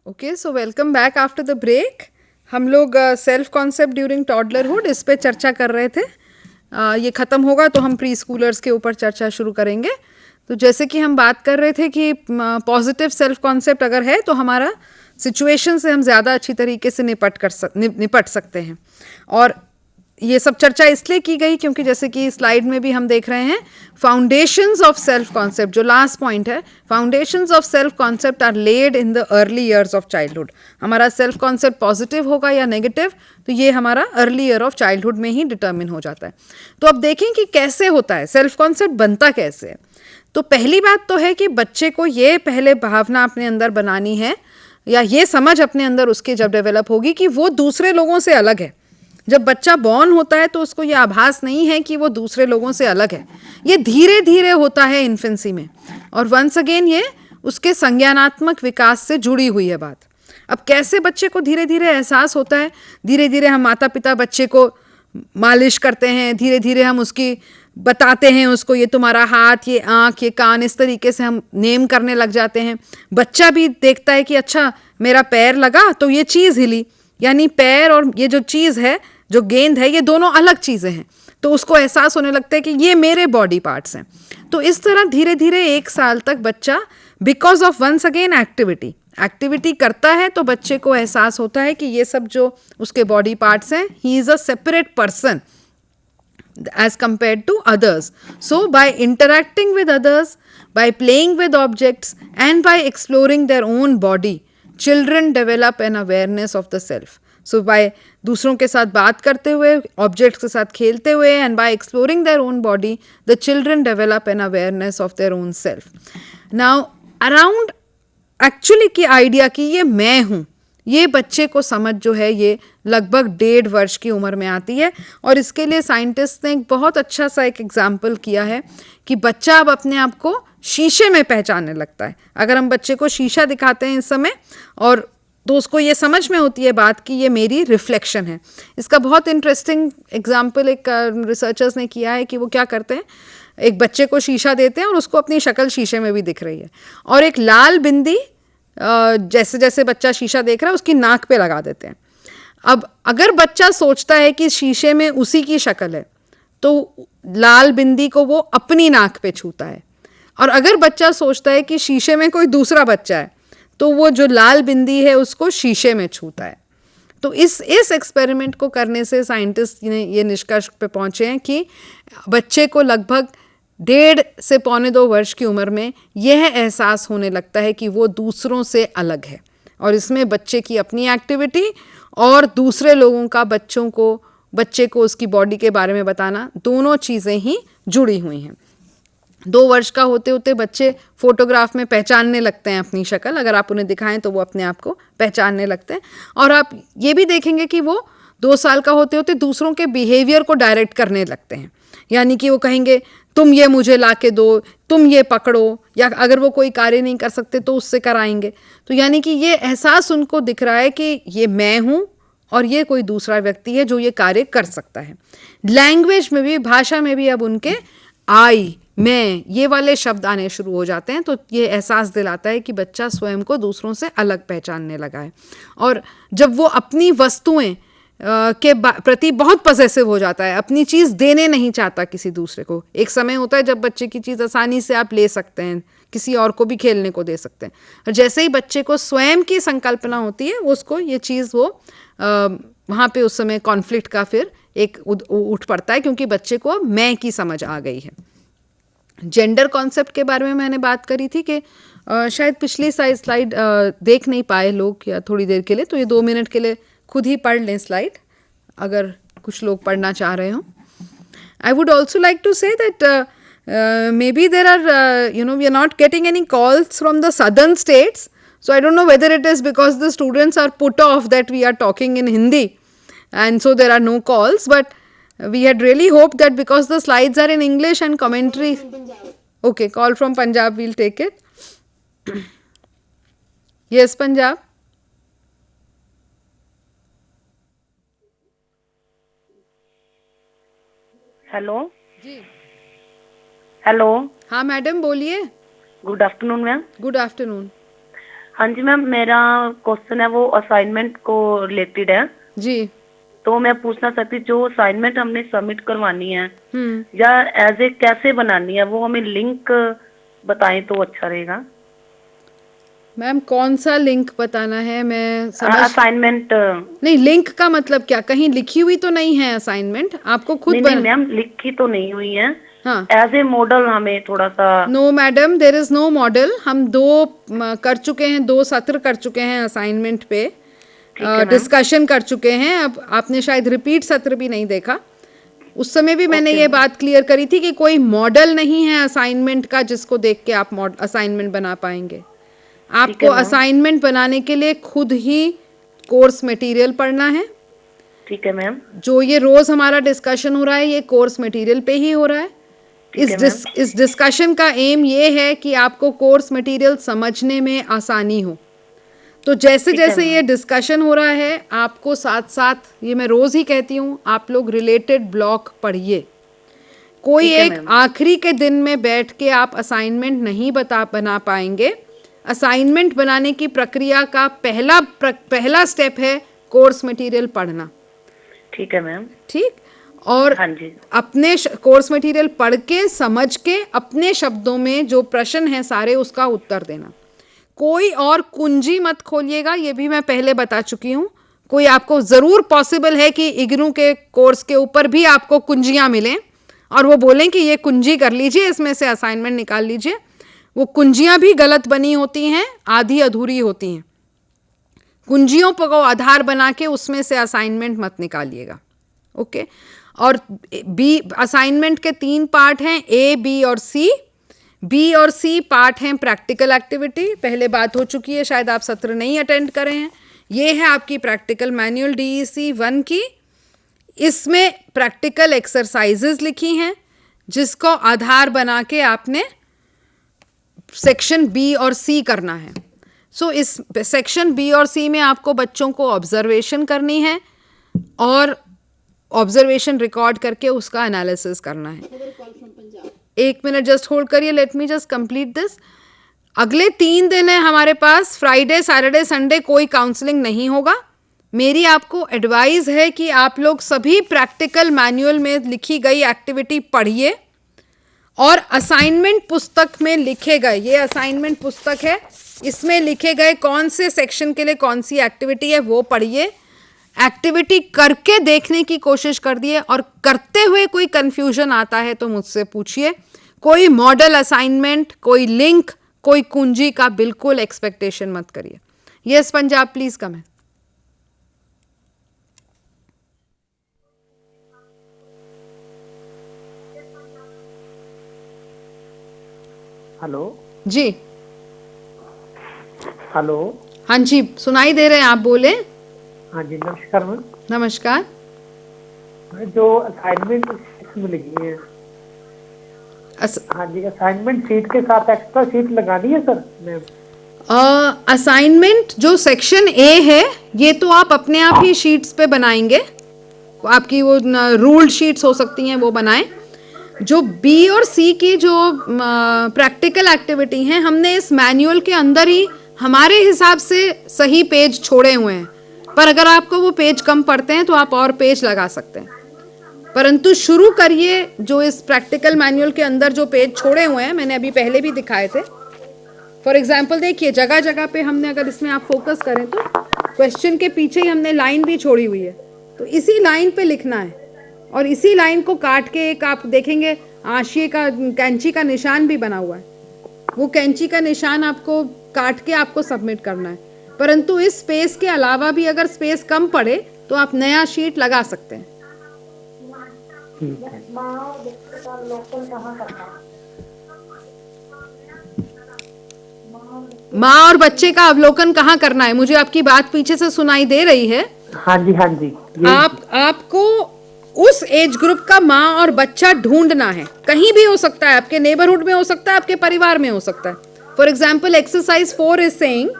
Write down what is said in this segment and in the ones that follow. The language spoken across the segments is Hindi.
Okay, so welcome back after the break. हम लोग सेल्फ कॉन्सेप्ट ड्यूरिंग टॉडलरहुड इस पे चर्चा कर रहे थे। ये ख़त्म होगा तो हम प्री स्कूलर्स के ऊपर चर्चा शुरू करेंगे। तो जैसे कि हम बात कर रहे थे कि पॉजिटिव सेल्फ कॉन्सेप्ट अगर है तो हमारा सिचुएशन से हम ज़्यादा अच्छी तरीके से निपट सकते हैं। और ये सब चर्चा इसलिए की गई क्योंकि जैसे कि स्लाइड में भी हम देख रहे हैं, फाउंडेशंस ऑफ सेल्फ कॉन्सेप्ट, जो लास्ट पॉइंट है, foundations of self concept are laid in the early years of childhood. हमारा सेल्फ कॉन्सेप्ट पॉजिटिव होगा या नेगेटिव, तो ये हमारा अर्ली ईयर ऑफ चाइल्डहुड में ही डिटर्मिन हो जाता है। तो अब देखें कि कैसे होता है, सेल्फ कॉन्सेप्ट बनता कैसे है। तो पहली बात तो है कि बच्चे को ये पहले भावना अपने अंदर बनानी है, या ये समझ अपने अंदर उसके जब डेवलप होगी कि वो दूसरे लोगों से अलग है। जब बच्चा बॉर्न होता है तो उसको ये आभास नहीं है कि वो दूसरे लोगों से अलग है। ये धीरे धीरे होता है इन्फेंसी में, और वंस अगेन ये उसके संज्ञानात्मक विकास से जुड़ी हुई है बात। अब कैसे बच्चे को धीरे धीरे एहसास होता है? धीरे धीरे हम माता पिता बच्चे को मालिश करते हैं, धीरे धीरे हम उसकी बताते हैं उसको, ये तुम्हारा हाथ, ये आँख, ये कान, इस तरीके से हम नेम करने लग जाते हैं। बच्चा भी देखता है कि अच्छा मेरा पैर लगा तो ये चीज़ हिली, यानी पैर और ये जो चीज़ है, जो गेंद है, ये दोनों अलग चीज़ें हैं। तो उसको एहसास होने लगता है कि ये मेरे बॉडी पार्ट्स हैं। तो इस तरह धीरे धीरे 1 साल तक बच्चा, because of once again activity करता है, तो बच्चे को एहसास होता है कि ये सब जो उसके बॉडी पार्ट्स हैं, he is a separate person as compared to others. So by interacting with others, by playing with objects, and by exploring their own body, children develop an awareness of the self. So by दूसरों के साथ बात करते हुए, ऑब्जेक्ट्स के साथ खेलते हुए, and by exploring their own body, the children develop an awareness of their own self. Now around actually की आइडिया कि ये मैं हूँ, ये बच्चे को समझ जो है ये लगभग 1.5 वर्ष की उम्र में आती है। और इसके लिए साइंटिस्ट ने एक बहुत अच्छा सा एक एग्जाम्पल किया है कि बच्चा अब अपने आप को शीशे में पहचानने लगता है। अगर हम बच्चे को शीशा दिखाते हैं इस समय, और तो उसको ये समझ में होती है बात कि ये मेरी रिफ्लेक्शन है। इसका बहुत इंटरेस्टिंग एग्जाम्पल एक रिसर्चर्स ने किया है कि वो क्या करते हैं, एक बच्चे को शीशा देते हैं और उसको अपनी शक्ल शीशे में भी दिख रही है, और एक लाल बिंदी जैसे जैसे बच्चा शीशा देख रहा है उसकी नाक पे लगा देते हैं। अब अगर बच्चा सोचता है कि शीशे में उसी की शक्ल है, तो लाल बिंदी को वो अपनी नाक पे छूता है। और अगर बच्चा सोचता है कि शीशे में कोई दूसरा बच्चा है, तो वो जो लाल बिंदी है उसको शीशे में छूता है। तो इस एक्सपेरिमेंट को करने से साइंटिस्ट ने ये निष्कर्ष पे पहुंचे हैं कि बच्चे को लगभग 1.5 से 1.25 वर्ष की उम्र में यह एहसास होने लगता है कि वो दूसरों से अलग है। और इसमें बच्चे की अपनी एक्टिविटी और दूसरे लोगों का बच्चे को उसकी बॉडी के बारे में बताना, दोनों चीज़ें ही जुड़ी हुई हैं। 2 वर्ष का होते होते बच्चे फोटोग्राफ में पहचानने लगते हैं अपनी शक्ल। अगर आप उन्हें दिखाएं तो वो अपने आप को पहचानने लगते हैं। और आप ये भी देखेंगे कि वो 2 साल का होते होते दूसरों के बिहेवियर को डायरेक्ट करने लगते हैं। यानी कि वो कहेंगे तुम ये मुझे ला के दो, तुम ये पकड़ो, या अगर वो कोई कार्य नहीं कर सकते तो उससे कराएंगे। तो यानी कि ये एहसास उनको दिख रहा है कि ये मैं हूँ और ये कोई दूसरा व्यक्ति है जो ये कार्य कर सकता है। लैंग्वेज में भी, भाषा में भी अब उनके आई, मैं, ये वाले शब्द आने शुरू हो जाते हैं। तो ये एहसास दिलाता है कि बच्चा स्वयं को दूसरों से अलग पहचानने लगा है। और जब वो अपनी वस्तुएं के प्रति बहुत पॉसेसिव हो जाता है, अपनी चीज़ देने नहीं चाहता किसी दूसरे को। एक समय होता है जब बच्चे की चीज़ आसानी से आप ले सकते हैं, किसी और को भी खेलने को दे सकते हैं। और जैसे ही बच्चे को स्वयं की संकल्पना होती है, उसको ये चीज़ वो वहाँ पे उस समय कॉन्फ्लिक्ट का फिर एक उठ पड़ता है, क्योंकि बच्चे को मैं की समझ आ गई है। जेंडर कॉन्सेप्ट के बारे में मैंने बात करी थी कि शायद पिछली स्लाइड देख नहीं पाए लोग या थोड़ी देर के लिए, तो ये 2 मिनट के लिए खुद ही पढ़ लें स्लाइड, अगर कुछ लोग पढ़ना चाह रहे हो। I would also like to say that maybe there are we are not getting any calls from the southern states, so I don't know whether it is because the students are put off that we are talking in Hindi and so there are no calls, but we had really hoped that because the slides are in English and commentary. Okay, call from Punjab, we'll take it. Yes, Punjab. Hello ji, hello, हाँ मैडम बोलिए। Good afternoon ma'am. Good afternoon. हाँ जी मैम, मेरा क्वेश्चन है वो असाइनमेंट को रिलेटेड है। जी। तो मैं पूछना चाहती, जो असाइनमेंट हमने सबमिट करवानी है हम्म। या एज ए कैसे बनानी है, वो हमें लिंक बताएं तो अच्छा रहेगा। मैम कौन सा लिंक बताना है, मैं समझ असाइनमेंट। नहीं। लिंक का मतलब क्या, कहीं लिखी हुई तो नहीं है असाइनमेंट, आपको खुद नहीं नहीं बना। मैम, लिखी तो नहीं हुई है। हाँ। एज ए मॉडल हमें थोड़ा सा। No madam, there is no model. हम दो कर चुके हैं, 2 सत्र कर चुके हैं असाइनमेंट पे, ठीक है मैम। डिस्कशन कर चुके हैं। अब आपने शायद रिपीट सत्र भी नहीं देखा। उस समय भी मैंने ओके ये मैम। बात क्लियर करी थी कि कोई मॉडल नहीं है असाइनमेंट का जिसको देख के आप असाइनमेंट बना पाएंगे। ठीक है आपको मैम। असाइनमेंट बनाने के लिए खुद ही कोर्स मटेरियल पढ़ना है। ठीक है मैम। जो ये रोज हमारा डिस्कशन हो रहा है, ये कोर्स मटेरियल पे ही हो रहा है। ठीक है मैम। इस डिस्कशन का एम ये है कि आपको कोर्स मटेरियल समझने में आसानी हो। तो जैसे ठीक है जैसे मैम। ये डिस्कशन हो रहा है, आपको साथ साथ, ये मैं रोज ही कहती हूँ, आप लोग रिलेटेड ब्लॉक पढ़िए। कोई ठीक है एक मैम। आखिरी के दिन में बैठ के आप असाइनमेंट नहीं बना पाएंगे। असाइनमेंट बनाने की प्रक्रिया का पहला स्टेप है कोर्स मटेरियल पढ़ना। ठीक है मैम। ठीक। और हाँ जी। अपने कोर्स मटेरियल पढ़ के समझ के अपने शब्दों में जो प्रश्न हैं सारे, उसका उत्तर देना। कोई और कुंजी मत खोलिएगा, ये भी मैं पहले बता चुकी हूँ। कोई आपको ज़रूर पॉसिबल है कि इग्नू के कोर्स के ऊपर भी आपको कुंजियाँ मिलें और वो बोलें कि ये कुंजी कर लीजिए, इसमें से असाइनमेंट निकाल लीजिए। वो कुंजियाँ भी गलत बनी होती हैं, आधी अधूरी होती हैं। कुंजियों पर को आधार बना के उसमें से असाइनमेंट मत निकालिएगा। ओके। और बी असाइनमेंट के 3 पार्ट हैं, ए बी और सी। बी और सी पार्ट हैं प्रैक्टिकल एक्टिविटी, पहले बात हो चुकी है, शायद आप सत्र नहीं अटेंड करे हैं। ये है आपकी प्रैक्टिकल मैनुअल DEC 1 की। इसमें प्रैक्टिकल एक्सरसाइजेज लिखी हैं जिसको आधार बना के आपने सेक्शन बी और सी करना है। सो इस सेक्शन बी और सी में आपको बच्चों को ऑब्जर्वेशन करनी है और ऑब्जर्वेशन रिकॉर्ड करके उसका एनालिसिस करना है। 1 मिनट जस्ट होल्ड करिए, let me just complete this. अगले 3 दिन है हमारे पास, फ्राइडे सैटरडे संडे कोई काउंसलिंग नहीं होगा। मेरी आपको एडवाइस है कि आप लोग सभी प्रैक्टिकल मैनुअल में लिखी गई एक्टिविटी पढ़िए और असाइनमेंट पुस्तक में लिखे गए, ये असाइनमेंट पुस्तक है, इसमें लिखे गए कौन से सेक्शन के लिए कौन सी एक्टिविटी है वो पढ़िए। एक्टिविटी करके देखने की कोशिश कर दिए और करते हुए कोई कंफ्यूजन आता है तो मुझसे पूछिए। कोई मॉडल असाइनमेंट, कोई लिंक, कोई कुंजी का बिल्कुल एक्सपेक्टेशन मत करिए। यस पंजाब, प्लीज कम है। हेलो जी। हेलो। हाँ जी, सुनाई दे रहे हैं, आप बोले। हाँ जी, नमस्कार मैम। नमस्कार। जो असाइनमेंट में लिखी है, हाँ जी, असाइनमेंट शीट के साथ एक्स्ट्रा शीट लगानी है सर मैम? असाइनमेंट जो सेक्शन ए है ये तो आप अपने आप ही शीट्स पे बनाएंगे, आपकी वो रूल्ड शीट्स हो सकती हैं वो बनाएं। जो बी और सी की जो प्रैक्टिकल एक्टिविटी हैं, हमने इस मैनुअल के अंदर ही हमारे हिसाब से सही पेज छोड़े हुए हैं, पर अगर आपको वो पेज कम पड़ते हैं तो आप और पेज लगा सकते हैं। परंतु शुरू करिए जो इस प्रैक्टिकल मैनुअल के अंदर जो पेज छोड़े हुए हैं, मैंने अभी पहले भी दिखाए थे। फॉर एग्जाम्पल देखिए, जगह जगह पे हमने, अगर इसमें आप फोकस करें तो क्वेश्चन के पीछे ही हमने लाइन भी छोड़ी हुई है, तो इसी लाइन पे लिखना है और इसी लाइन को काट के एक आप देखेंगे हाशिए का कैंची का निशान भी बना हुआ है, वो कैंची का निशान आपको काट के आपको सबमिट करना है। परंतु इस स्पेस के अलावा भी अगर स्पेस कम पड़े तो आप नया शीट लगा सकते हैं। माँ और बच्चे का अवलोकन कहाँ करना है? मुझे आपकी बात पीछे से सुनाई दे रही है। हाँ जी, हाँ जी। आपको उस एज ग्रुप का माँ और बच्चा ढूंढना है, कहीं भी हो सकता है, आपके नेबरहुड में हो सकता है, आपके परिवार में हो सकता है। For example exercise 4 is saying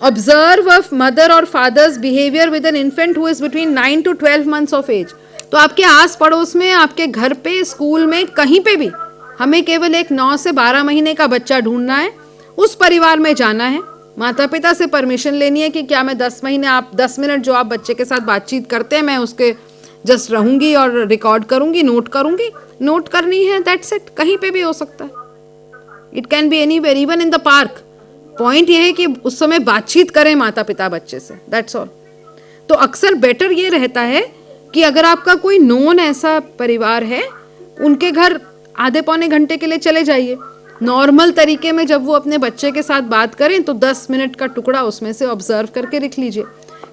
observe a mother or father's behaviour with an infant who is between 9 to 12 months of age. तो आपके आस पड़ोस में, आपके घर पे, स्कूल में, कहीं पे भी हमें केवल एक 9 से 12 महीने का बच्चा ढूंढना है। उस परिवार में जाना है, माता पिता से परमिशन लेनी है कि क्या मैं 10 महीने, आप 10 मिनट जो आप बच्चे के साथ बातचीत करते हैं मैं उसके जस्ट रहूंगी और रिकॉर्ड करूंगी, नोट करूंगी, नोट करनी है, दैट्स इट। कहीं पे भी हो सकता है, it can be anywhere, even in the park. Point ये है कि उस समय बातचीत करें माता पिता बच्चे से, दैट्स ऑल। तो अक्सर बेटर ये रहता है कि अगर आपका कोई नोन ऐसा परिवार है, उनके घर आधे पौने घंटे के लिए चले जाइए। नॉर्मल तरीके में जब वो अपने बच्चे के साथ बात करें तो 10 मिनट का टुकड़ा उसमें से ऑब्जर्व करके लिख लीजिए,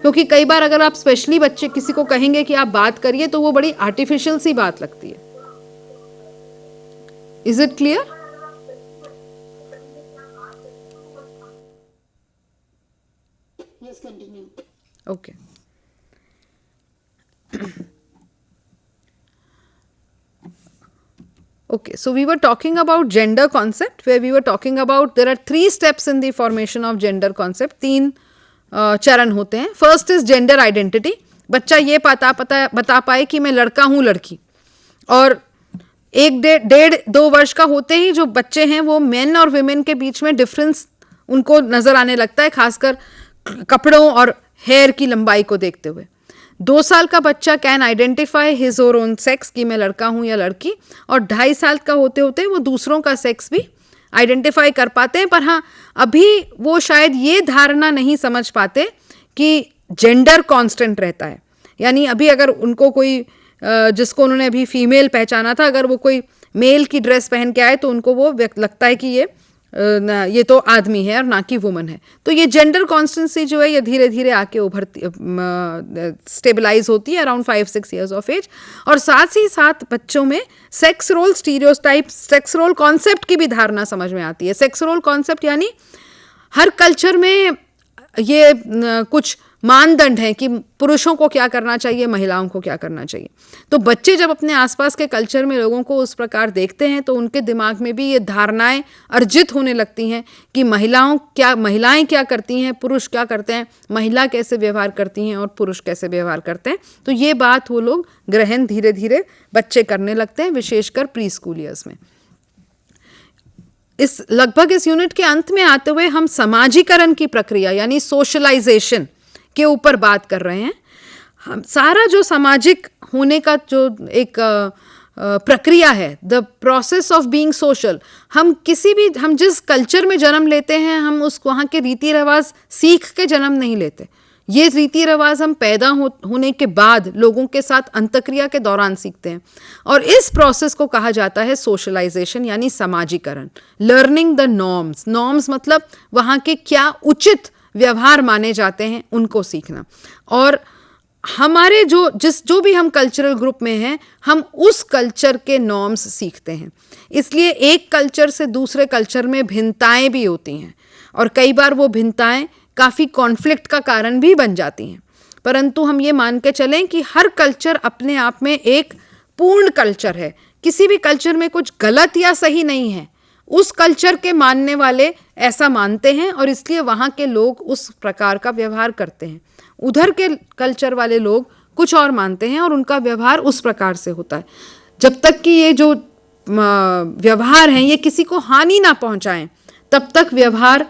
क्योंकि कई बार अगर आप स्पेशली बच्चे किसी को कहेंगे कि आप बात करिए तो वो बड़ी आर्टिफिशियल सी बात लगती है। Is it clear? Yes, continue. Okay. Okay, so we were talking about gender concept, where we were talking about there are 3 steps in the formation of gender concept. 3 चरण होते हैं। फर्स्ट इज जेंडर आइडेंटिटी, बच्चा ये बता पाए कि मैं लड़का हूँ लड़की। और 1-1.5-2 वर्ष का होते ही जो बच्चे हैं वो मेन और विमेन के बीच में डिफरेंस उनको नजर आने लगता है, खासकर कपड़ों और हेयर की लंबाई को देखते हुए। 2 साल का बच्चा कैन आइडेंटिफाई हिज और ओन सेक्स कि मैं लड़का हूँ या लड़की, और 2.5 साल का होते होते वो दूसरों का सेक्स भी आइडेंटिफाई कर पाते हैं। पर हाँ, अभी वो शायद ये धारणा नहीं समझ पाते कि जेंडर कांस्टेंट रहता है। यानी अभी अगर उनको कोई जिसको उन्होंने अभी फीमेल पहचाना था, अगर वो कोई मेल की ड्रेस पहन के आए तो उनको वो लगता है कि ये तो आदमी है और ना कि वुमन है। तो ये जेंडर कॉन्स्टेंसी जो है ये धीरे धीरे आके उभरती, स्टेबलाइज होती है अराउंड 5-6 ईयर्स ऑफ एज। और साथ ही साथ बच्चों में sex role stereotype, sex role concept की भी धारणा समझ में आती है। सेक्स रोल कॉन्सेप्ट यानी हर कल्चर में ये कुछ मानदंड है कि पुरुषों को क्या करना चाहिए, महिलाओं को क्या करना चाहिए। तो बच्चे जब अपने आसपास के कल्चर में लोगों को उस प्रकार देखते हैं तो उनके दिमाग में भी ये धारणाएं अर्जित होने लगती हैं कि महिलाएं क्या करती हैं, पुरुष क्या करते हैं, महिला कैसे व्यवहार करती हैं और पुरुष कैसे व्यवहार करते हैं। तो ये बात वो लोग ग्रहण धीरे धीरे बच्चे करने लगते हैं, विशेषकर प्री स्कूल ईयर्स में। लगभग इस यूनिट के अंत में आते हुए हम समाजीकरण की प्रक्रिया यानी सोशलाइजेशन के ऊपर बात कर रहे हैं। हम सारा जो सामाजिक होने का जो एक प्रक्रिया है, the process of being social, हम जिस कल्चर में जन्म लेते हैं हम वहाँ के रीति रिवाज सीख के जन्म नहीं लेते। ये रीति रिवाज हम पैदा होने के बाद लोगों के साथ अंतक्रिया के दौरान सीखते हैं, और इस प्रोसेस को कहा जाता है सोशलाइजेशन यानी समाजीकरण। लर्निंग द नॉर्म्स, नॉर्म्स मतलब वहाँ के क्या उचित व्यवहार माने जाते हैं उनको सीखना। और हमारे जो भी हम कल्चरल ग्रुप में हैं हम उस कल्चर के नॉर्म्स सीखते हैं। इसलिए एक कल्चर से दूसरे कल्चर में भिन्नताएं भी होती हैं और कई बार वो भिन्नताएं काफ़ी कॉन्फ्लिक्ट का कारण भी बन जाती हैं। परंतु हम ये मान के चलें कि हर कल्चर अपने आप में एक पूर्ण कल्चर है, किसी भी कल्चर में कुछ गलत या सही नहीं है। उस कल्चर के मानने वाले ऐसा मानते हैं और इसलिए वहाँ के लोग उस प्रकार का व्यवहार करते हैं। उधर के कल्चर वाले लोग कुछ और मानते हैं और उनका व्यवहार उस प्रकार से होता है। जब तक कि ये जो व्यवहार हैं ये किसी को हानि ना पहुँचाएं तब तक व्यवहार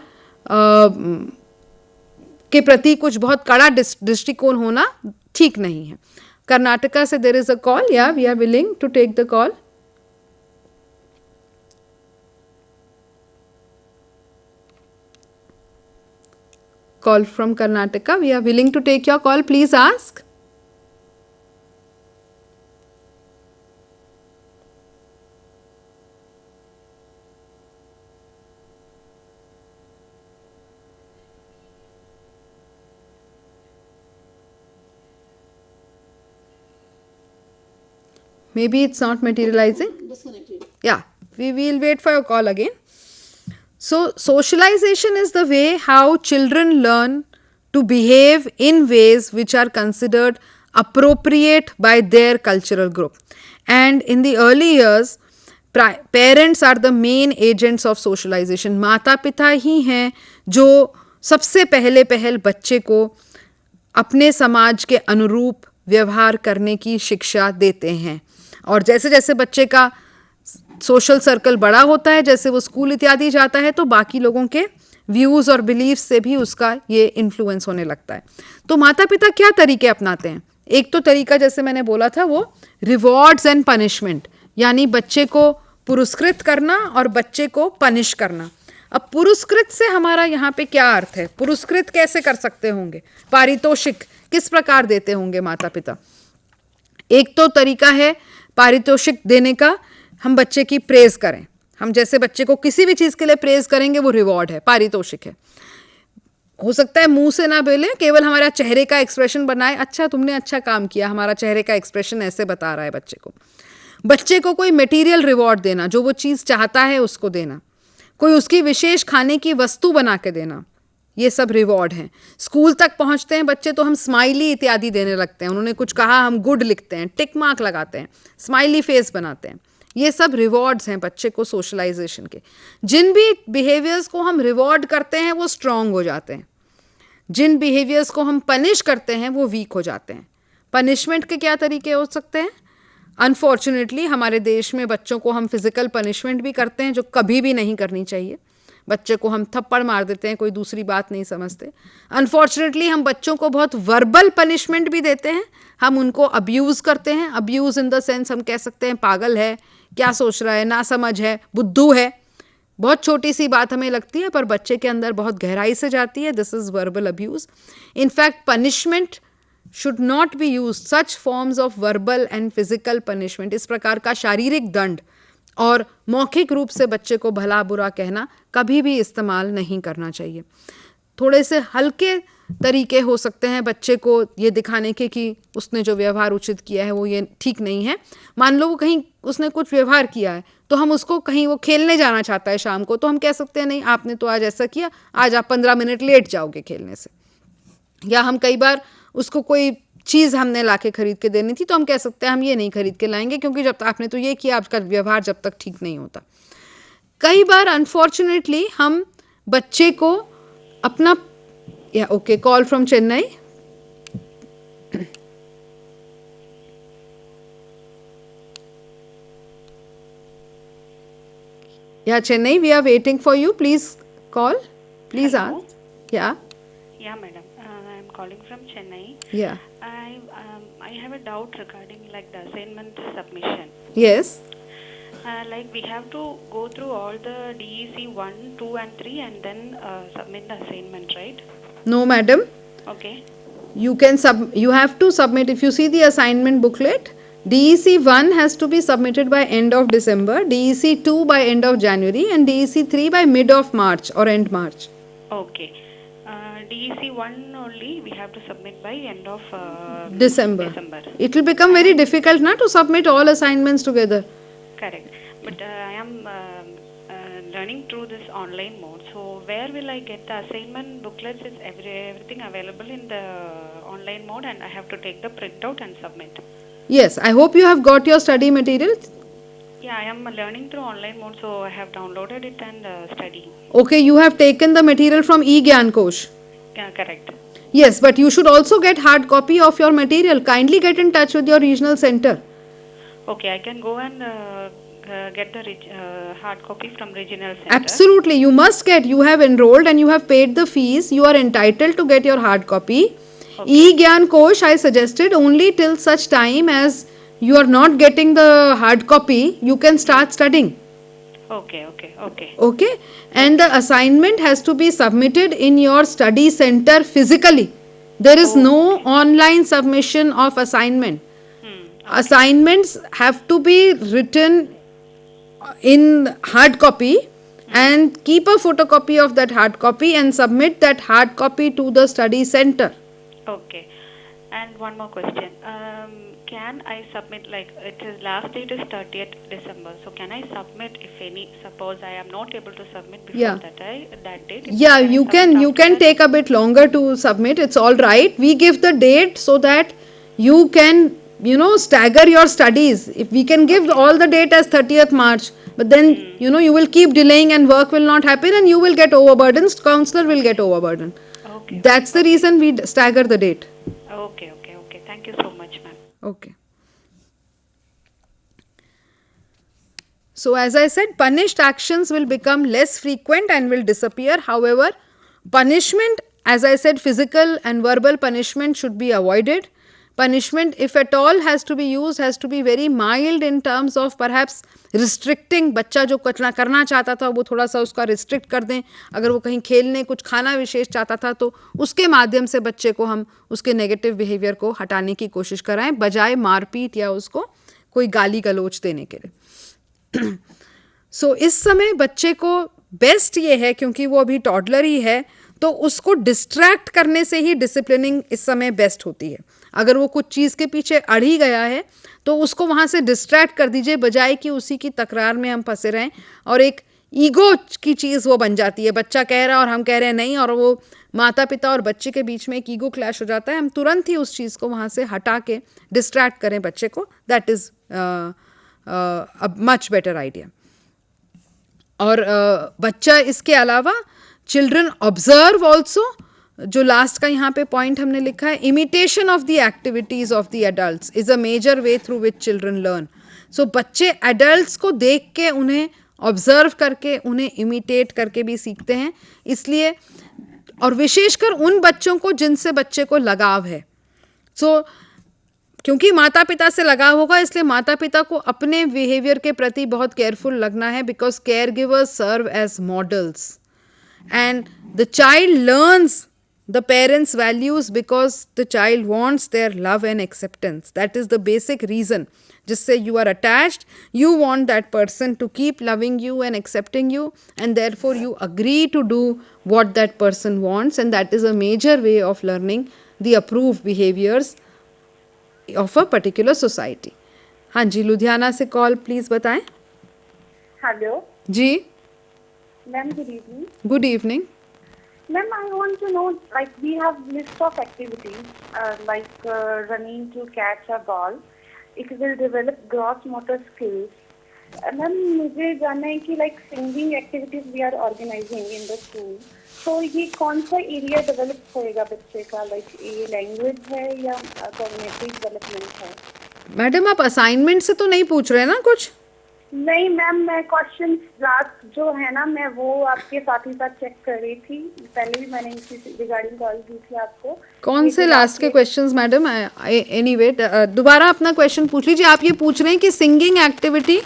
के प्रति कुछ बहुत कड़ा दृष्टिकोण होना ठीक नहीं है। कर्नाटका से there is a call, yeah we are willing to take the call. Call from Karnataka. We are willing to take your call. Please ask. Maybe it's not materializing. Disconnected. Yeah, we will wait for your call again. So, socialization is the way how children learn to behave in ways which are considered appropriate by their cultural group. And in the early years, parents are the main agents of socialization. माता पिता ही हैं जो सबसे पहल बच्चे को अपने समाज के अनुरूप व्यवहार करने की शिक्षा देते हैं। और जैसे जैसे बच्चे का सोशल सर्कल बड़ा होता है, जैसे वो स्कूल इत्यादि जाता है, तो बाकी लोगों के व्यूज़ और बिलीफ से भी उसका ये इन्फ्लुएंस होने लगता है। तो माता पिता क्या तरीके अपनाते हैं? एक तो तरीका जैसे मैंने बोला था वो रिवॉर्ड्स एंड पनिशमेंट, यानी बच्चे को पुरस्कृत करना और बच्चे को पनिश करना। अब पुरस्कृत से हमारा यहाँ पे क्या अर्थ है? पुरस्कृत कैसे कर सकते होंगे? पारितोषिक किस प्रकार देते होंगे माता पिता? एक तो तरीका है पारितोषिक देने का, हम बच्चे की प्रेज करें। हम जैसे बच्चे को किसी भी चीज़ के लिए प्रेज करेंगे वो रिवॉर्ड है, पारितोषिक है। हो सकता है मुंह से ना बोले, केवल हमारा चेहरे का एक्सप्रेशन बनाए, अच्छा तुमने अच्छा काम किया, हमारा चेहरे का एक्सप्रेशन ऐसे बता रहा है बच्चे को। बच्चे को कोई मटेरियल रिवॉर्ड देना, जो वो चीज़ चाहता है उसको देना, कोई उसकी विशेष खाने की वस्तु बना के देना, ये सब रिवॉर्ड हैं। स्कूल तक पहुंचते हैं बच्चे तो हम स्माइली इत्यादि देने लगते हैं। उन्होंने कुछ कहा हम गुड लिखते हैं, टिक मार्क लगाते हैं, स्माइली फेस बनाते हैं। ये सब रिवॉर्ड्स हैं बच्चे को सोशलाइजेशन के। जिन भी बिहेवियर्स को हम रिवॉर्ड करते हैं वो स्ट्रांग हो जाते हैं, जिन बिहेवियर्स को हम पनिश करते हैं वो वीक हो जाते हैं। पनिशमेंट के क्या तरीके हो सकते हैं? अनफॉर्चुनेटली हमारे देश में बच्चों को हम फिजिकल पनिशमेंट भी करते हैं, जो कभी भी नहीं करनी चाहिए। बच्चे को हम थप्पड़ मार देते हैं, कोई दूसरी बात नहीं समझते। अनफॉर्चुनेटली हम बच्चों को बहुत वर्बल पनिशमेंट भी देते हैं, हम उनको अब्यूज़ करते हैं। अब्यूज़ इन द सेंस हम कह सकते हैं पागल है, क्या सोच रहा है, ना समझ है, बुद्धू है। बहुत छोटी सी बात हमें लगती है पर बच्चे के अंदर बहुत गहराई से जाती है। This is verbal abuse. In fact punishment should not be use, such forms of verbal and physical punishment, इस प्रकार का शारीरिक दंड और मौखिक रूप से बच्चे को भला बुरा कहना कभी भी इस्तेमाल नहीं करना चाहिए। थोड़े से हल्के तरीके हो सकते हैं बच्चे को ये दिखाने के कि उसने जो व्यवहार उचित किया है वो ये ठीक नहीं है। मान लो वो कहीं उसने कुछ व्यवहार किया है तो हम उसको कहीं वो खेलने जाना चाहता है शाम को, तो हम कह सकते हैं नहीं आपने तो आज ऐसा किया, आज आप 15 मिनट लेट जाओगे खेलने से। या हम कई बार उसको कोई चीज़ हमने लाके खरीद के देनी थी तो हम कह सकते हैं हम ये नहीं खरीद के लाएंगे क्योंकि जब तक आपने तो ये किया, आपका व्यवहार जब तक ठीक नहीं होता। कई बार अनफॉर्चुनेटली हम बच्चे को अपना okay call from Chennai. Yeah, Chennai, we are waiting for you. Please call. Please Hello? ask. Yeah. Yeah, madam. I'm calling from Chennai. Yeah. I have a doubt regarding like the assignment submission. Yes. Like we have to go through all the DEC 1, 2, and 3, and then submit the assignment, right? No, madam. Okay. You have to submit. If you see the assignment booklet, DEC 1 has to be submitted by end of December, DEC 2 by end of January, and DEC 3 by mid of March or end March. Okay. DEC 1 only we have to submit by end of December. December. It will become very difficult now to submit all assignments together. Correct. But I am learning through this online mode. So where will I get the assignment booklets? Is everything available in the online mode, and I have to take the printout and submit? Yes, I hope you have got your study materials. Yeah, I am learning through online mode, so I have downloaded it and studying. Okay, you have taken the material from eGyan Kosh. Yeah, correct. Yes, but you should also get hard copy of your material. Kindly get in touch with your regional center. Okay, I can go and get the hard copy from regional center. Absolutely, you must get. You have enrolled and you have paid the fees. You are entitled to get your hard copy. Okay. eGyan Kosh I suggested only till such time as you are not getting the hard copy, you can start studying. Okay. Okay, and the assignment has to be submitted in your study center physically. There is no online submission of assignment. Assignments have to be written in hard copy and keep a photocopy of that hard copy and submit that hard copy to the study center. Okay. And one more question. Can I submit, like it is last date is 30th December, so can I submit if any, suppose I am not able to submit before Yeah. that date? Yeah, I you submit can after that? take a bit longer to submit. It's all right. We give the date so that you can stagger your studies. If we can give all the date as 30th March, but then you will keep delaying and work will not happen and you will get overburdened. Counselor will get overburdened. Okay. That's the reason we stagger the date. Okay. Thank you so much, ma'am. Okay. So as I said, punished actions will become less frequent and will disappear. However, punishment, as I said, physical and verbal punishment should be avoided. Punishment, if at all has to be used, has to be very mild in terms of perhaps restricting. बच्चा जो करना चाहता था वो थोड़ा सा उसका रिस्ट्रिक्ट कर दें. अगर वो कहीं खेलने कुछ खाना विशेष चाहता था तो उसके माध्यम से बच्चे को हम उसके नेगेटिव बिहेवियर को हटाने की कोशिश कराएं, बजाय मारपीट या उसको कोई गाली गलौज देने के लिए. सो इस समय बच्चे को बेस्ट ये है, क्योंकि वो अभी टॉडलर ही है, तो उसको डिस्ट्रैक्ट करने से ही डिसिप्लिनिंग इस समय बेस्ट होती है. अगर वो कुछ चीज़ के पीछे अड़ ही गया है तो उसको वहाँ से डिस्ट्रैक्ट कर दीजिए, बजाय कि उसी की तकरार में हम फंसे रहें और एक ईगो की चीज़ वो बन जाती है. बच्चा कह रहा है और हम कह रहे हैं नहीं, और वो माता पिता और बच्चे के बीच में एक ईगो क्लैश हो जाता है. हम तुरंत ही उस चीज़ को वहाँ से हटा के डिस्ट्रैक्ट करें बच्चे को. That is a much better idea. और बच्चा इसके अलावा चिल्ड्रन ऑब्जर्व ऑल्सो, जो लास्ट का यहाँ पे पॉइंट हमने लिखा है, imitation of the activities of the adults is a major way through which children learn. So बच्चे एडल्ट्स को देख के, उन्हें ऑब्जर्व करके, उन्हें इमिटेट करके भी सीखते हैं. इसलिए, और विशेषकर उन बच्चों को जिनसे बच्चे को लगाव है. सो क्योंकि माता पिता से लगाव होगा, इसलिए माता पिता को अपने बिहेवियर के प्रति बहुत केयरफुल लगना है, because care givers serve as models and the child learns the parents values because the child wants their love and acceptance. That is the basic reason जिससे you are attached. You want that person to keep loving you and accepting you, and therefore you agree to do what that person wants, and that is a major way of learning the approved behaviours of a particular society. हाँ जी, लुधियाना से कॉल प्लीज बताएं. Hello ji ma'am, good evening. Good evening. Ma'am, I want to know, like we have list of activities, like running to catch a ball. It will develop gross motor skills. Ma'am, मुझे जानना है कि like singing activities we are organizing in the school. तो ये कौन सा एरिया डेवलप होएगा बच्चे का, लाइक ये लैंग्वेज है या कॉग्निटिव डेवलपमेंट है? मैडम, आप असाइनमेंट से तो नहीं पूछ रहे ना कुछ? नहीं मैम, मैं क्वेश्चन लास्ट जो है ना, मैं वो आपके साथ ही साथ चेक कर रही थी. पहले भी मैंने इसी रिगार्डिंग कॉल की थी आपको. कौन से लास्ट के क्वेश्चंस मैडम? एनीवे, दोबारा अपना क्वेश्चन पूछ लीजिए. आप ये पूछ रहे हैं कि सिंगिंग एक्टिविटी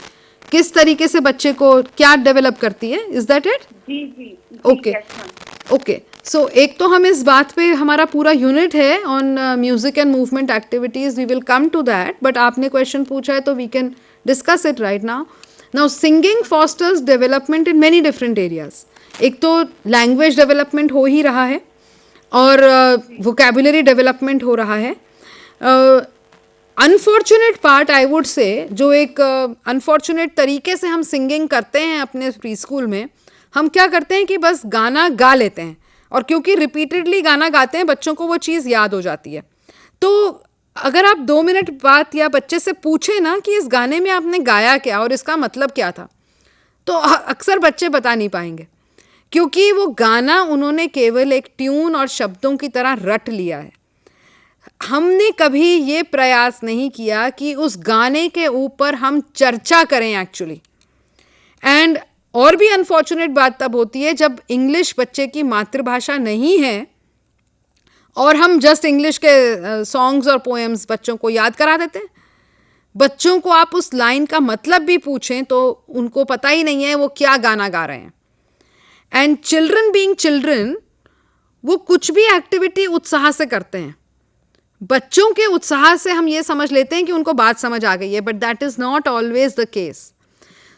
किस तरीके से बच्चे को क्या डेवलप करती है, इज दैट इट? जी जी. Okay okay. सो एक तो हम इस बात पे, हमारा पूरा यूनिट है on music and movement activities, we will come to that, but आपने क्वेश्चन पूछा है तो we can discuss it right now. Now singing fosters development in many different areas. एक तो लैंग्वेज डेवलपमेंट हो ही रहा है और वोकेबुलरी डेवलपमेंट हो रहा है. Unfortunate part I would say, जो एक अनफॉर्चुनेट तरीके से हम सिंगिंग करते हैं अपने प्री स्कूल में, हम क्या करते हैं कि बस गाना गा लेते हैं, और क्योंकि रिपीटेडली गाना गाते हैं बच्चों को वो चीज़ याद हो जाती है. तो अगर आप 2 मिनट बाद या बच्चे से पूछें ना कि इस गाने में आपने गाया क्या और इसका मतलब क्या था, तो अक्सर बच्चे बता नहीं पाएंगे, क्योंकि वो गाना उन्होंने केवल एक ट्यून और शब्दों की तरह रट लिया है. हमने कभी ये प्रयास नहीं किया कि उस गाने के ऊपर हम चर्चा करें एक्चुअली. एंड और भी अनफॉर्चुनेट बात तब होती है जब इंग्लिश बच्चे की मातृभाषा नहीं है और हम जस्ट इंग्लिश के सॉन्ग्स और पोएम्स बच्चों को याद करा देते हैं. बच्चों को आप उस लाइन का मतलब भी पूछें तो उनको पता ही नहीं है वो क्या गाना गा रहे हैं. एंड चिल्ड्रन बीइंग चिल्ड्रन, वो कुछ भी एक्टिविटी उत्साह से करते हैं. बच्चों के उत्साह से हम ये समझ लेते हैं कि उनको बात समझ आ गई है, but that is not always the case.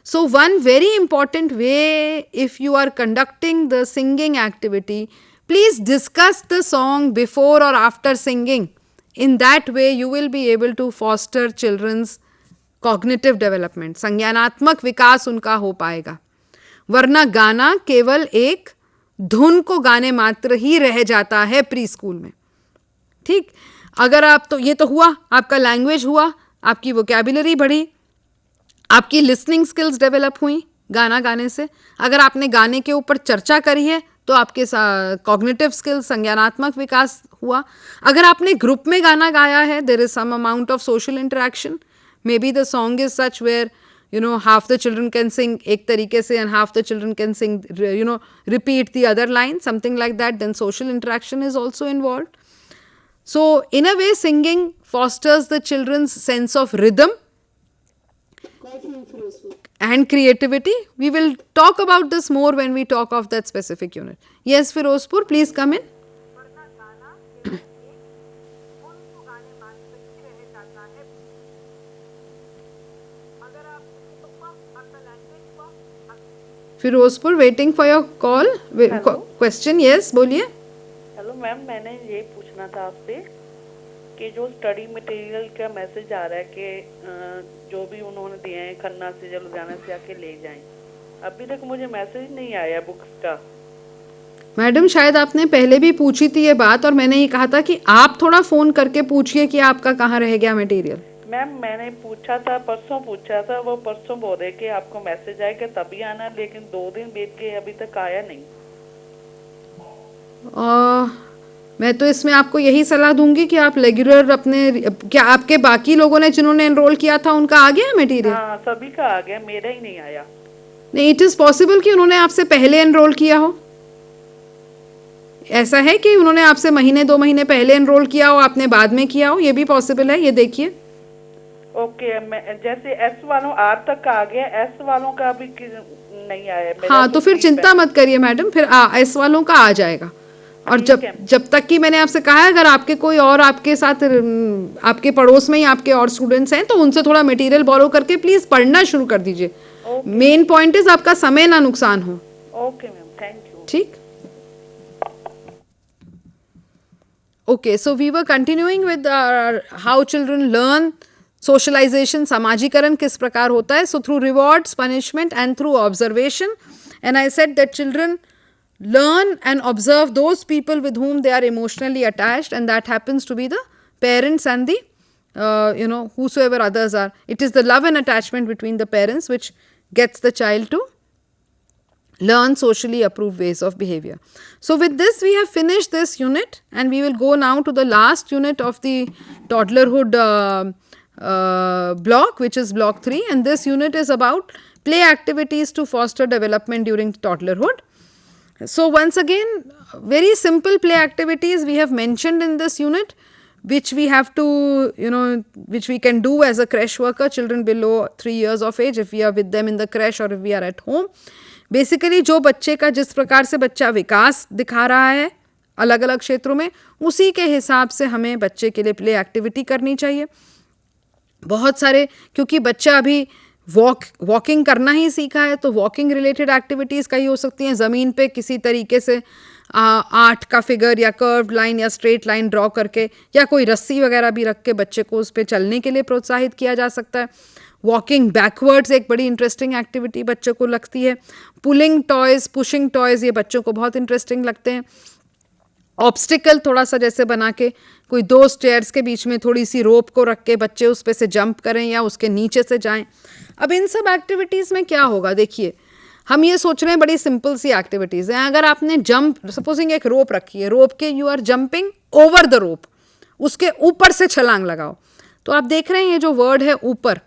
So one very important way, if you are conducting the singing activity, please discuss the song before or after singing. In that way you will be able to foster children's cognitive development. संज्ञानात्मक विकास उनका हो पाएगा. वरना गाना केवल एक धुन को गाने मात्र ही रह जाता है प्री स्कूल में. ठीक, अगर आप, तो ये तो हुआ, आपका लैंग्वेज हुआ, आपकी वोकैबुलरी बढ़ी, आपकी लिसनिंग स्किल्स डेवलप हुई गाना गाने से. अगर आपने गाने के ऊपर चर्चा करी है तो आपके कॉग्निटिव स्किल्स, संज्ञानात्मक विकास हुआ. अगर आपने ग्रुप में गाना गाया है, there is some amount of social interaction. Maybe the song is such where half the children can sing ek tarike se and half the children can sing, repeat the other line, something like that. Then social interaction is also involved. So in a way, singing fosters the children's sense of rhythm and creativity. We will talk about this more when we talk of that specific unit. Yes, Firozpur, please come in. Firozpur, waiting for your call. Question, yes, बोलिए. हेलो मैम, मैंने ये पूछना था आपसे कि जो स्टडी मटेरियल का मैसेज आ रहा है कि जो भी उन्होंने दिए हैं खन्ना से या लुधियाना से आके ले जाएं, अभी तक मुझे मैसेज नहीं आया बुक्स का. मैडम, शायद आपने पहले भी पूछी थी ये बात और मैंने ये कहा था कि आप थोड़ा फ़ोन करके पूछिए कि आपका कहाँ रह गया मटेरियल. मैम मैंने पूछा था, परसों पूछा था, वो परसों बोल रहे कि आपको मैसेज आएगा तभी आना, लेकिन 2 दिन बीत गए अभी तक आया नहीं. मैं तो इसमें आपको यही सलाह दूंगी कि आप रेगुलर क्या आपके बाकी लोगों ने जिन्होंने एनरोल किया था उनका आ गया मटेरियल? हाँ, सभी का आ गया, मेरा ही नहीं आया. नहीं, इट इज़ पॉसिबल कि उन्होंने आपसे पहले एनरोल किया हो. ऐसा है कि उन्होंने आपसे महीने 2 महीने पहले एनरोल किया हो, आपने बाद में किया हो, ये भी पॉसिबल है. ये देखिए. ओके, जैसे एस वालों आर तक का आ गया, एस वालों का अभी नहीं आया. हाँ, तो फिर चिंता मत करिए मैडम, फिर एस वालों का आ जाएगा. और जब तक कि मैंने आपसे कहा है, अगर आपके कोई और आपके साथ आपके पड़ोस में ही आपके और स्टूडेंट्स हैं तो उनसे थोड़ा मटेरियल बोरो करके प्लीज पढ़ना शुरू कर दीजिए. मेन पॉइंट इज आपका समय ना नुकसान हो. Okay ma'am, thank you. ठीक. Okay, so we were continuing with how children learn socialization, समाजीकरण किस प्रकार होता है. So through rewards, punishment and through observation. And I said that children learn and observe those people with whom they are emotionally attached, and that happens to be the parents and the, whosoever others are. It is the love and attachment between the parents which gets the child to learn socially approved ways of behavior. So with this we have finished this unit and we will go now to the last unit of the toddlerhood block, which is block 3, and this unit is about play activities to foster development during toddlerhood. So once again, very simple play activities we have mentioned in this unit, which we have to, which we can do as a creche worker, children below 3 years of age, if we are with them in the creche or if we are at home. Basically जो बच्चे का जिस प्रकार से बच्चा विकास दिखा रहा है अलग अलग क्षेत्रों में, उसी के हिसाब से हमें बच्चे के लिए प्ले एक्टिविटी करनी चाहिए. बहुत सारे, क्योंकि बच्चा अभी वॉकिंग करना ही सीखा है, तो वॉकिंग रिलेटेड एक्टिविटीज़ कई हो सकती हैं. ज़मीन पे किसी तरीके से 8 का फिगर या कर्व्ड लाइन या स्ट्रेट लाइन ड्रॉ करके या कोई रस्सी वगैरह भी रख के बच्चे को उस पर चलने के लिए प्रोत्साहित किया जा सकता है. वॉकिंग बैकवर्ड्स एक बड़ी इंटरेस्टिंग एक्टिविटी बच्चों को लगती है. पुलिंग टॉयज़, पुशिंग टॉयज़, ये बच्चों को बहुत इंटरेस्टिंग लगते हैं. ऑब्स्टिकल थोड़ा सा जैसे बना के कोई 2 स्टेयर्स के बीच में थोड़ी सी रोप को रख के बच्चे उस पे से जंप करें या उसके नीचे से जाएं. अब इन सब एक्टिविटीज़ में क्या होगा, देखिए हम ये सोच रहे हैं बड़ी सिंपल सी एक्टिविटीज़ हैं. अगर आपने जंप, सपोजिंग एक रोप रखी है, रोप के you are jumping over the rope, उसके ऊपर से छलांग लगाओ. तो आप देख रहे हैं ये जो वर्ड है ऊपर,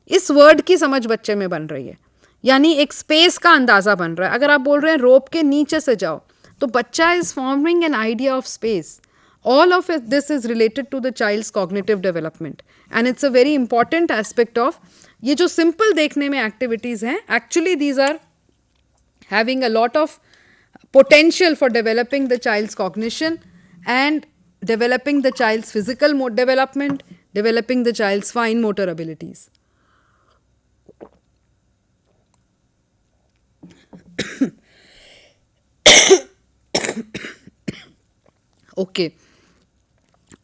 इस वर्ड की समझ बच्चे में बन रही है, यानी एक स्पेस का अंदाज़ा बन रहा है. अगर आप बोल रहे हैं रोप के नीचे से जाओ, तो बच्चा is forming an idea of space. All of this is related to the child's cognitive development and it's a very important aspect of ये जो सिंपल देखने में एक्टिविटीज़ हैं, actually these are having a lot of potential for developing the child's cognition and developing the child's physical development, developing the child's fine motor abilities. Okay,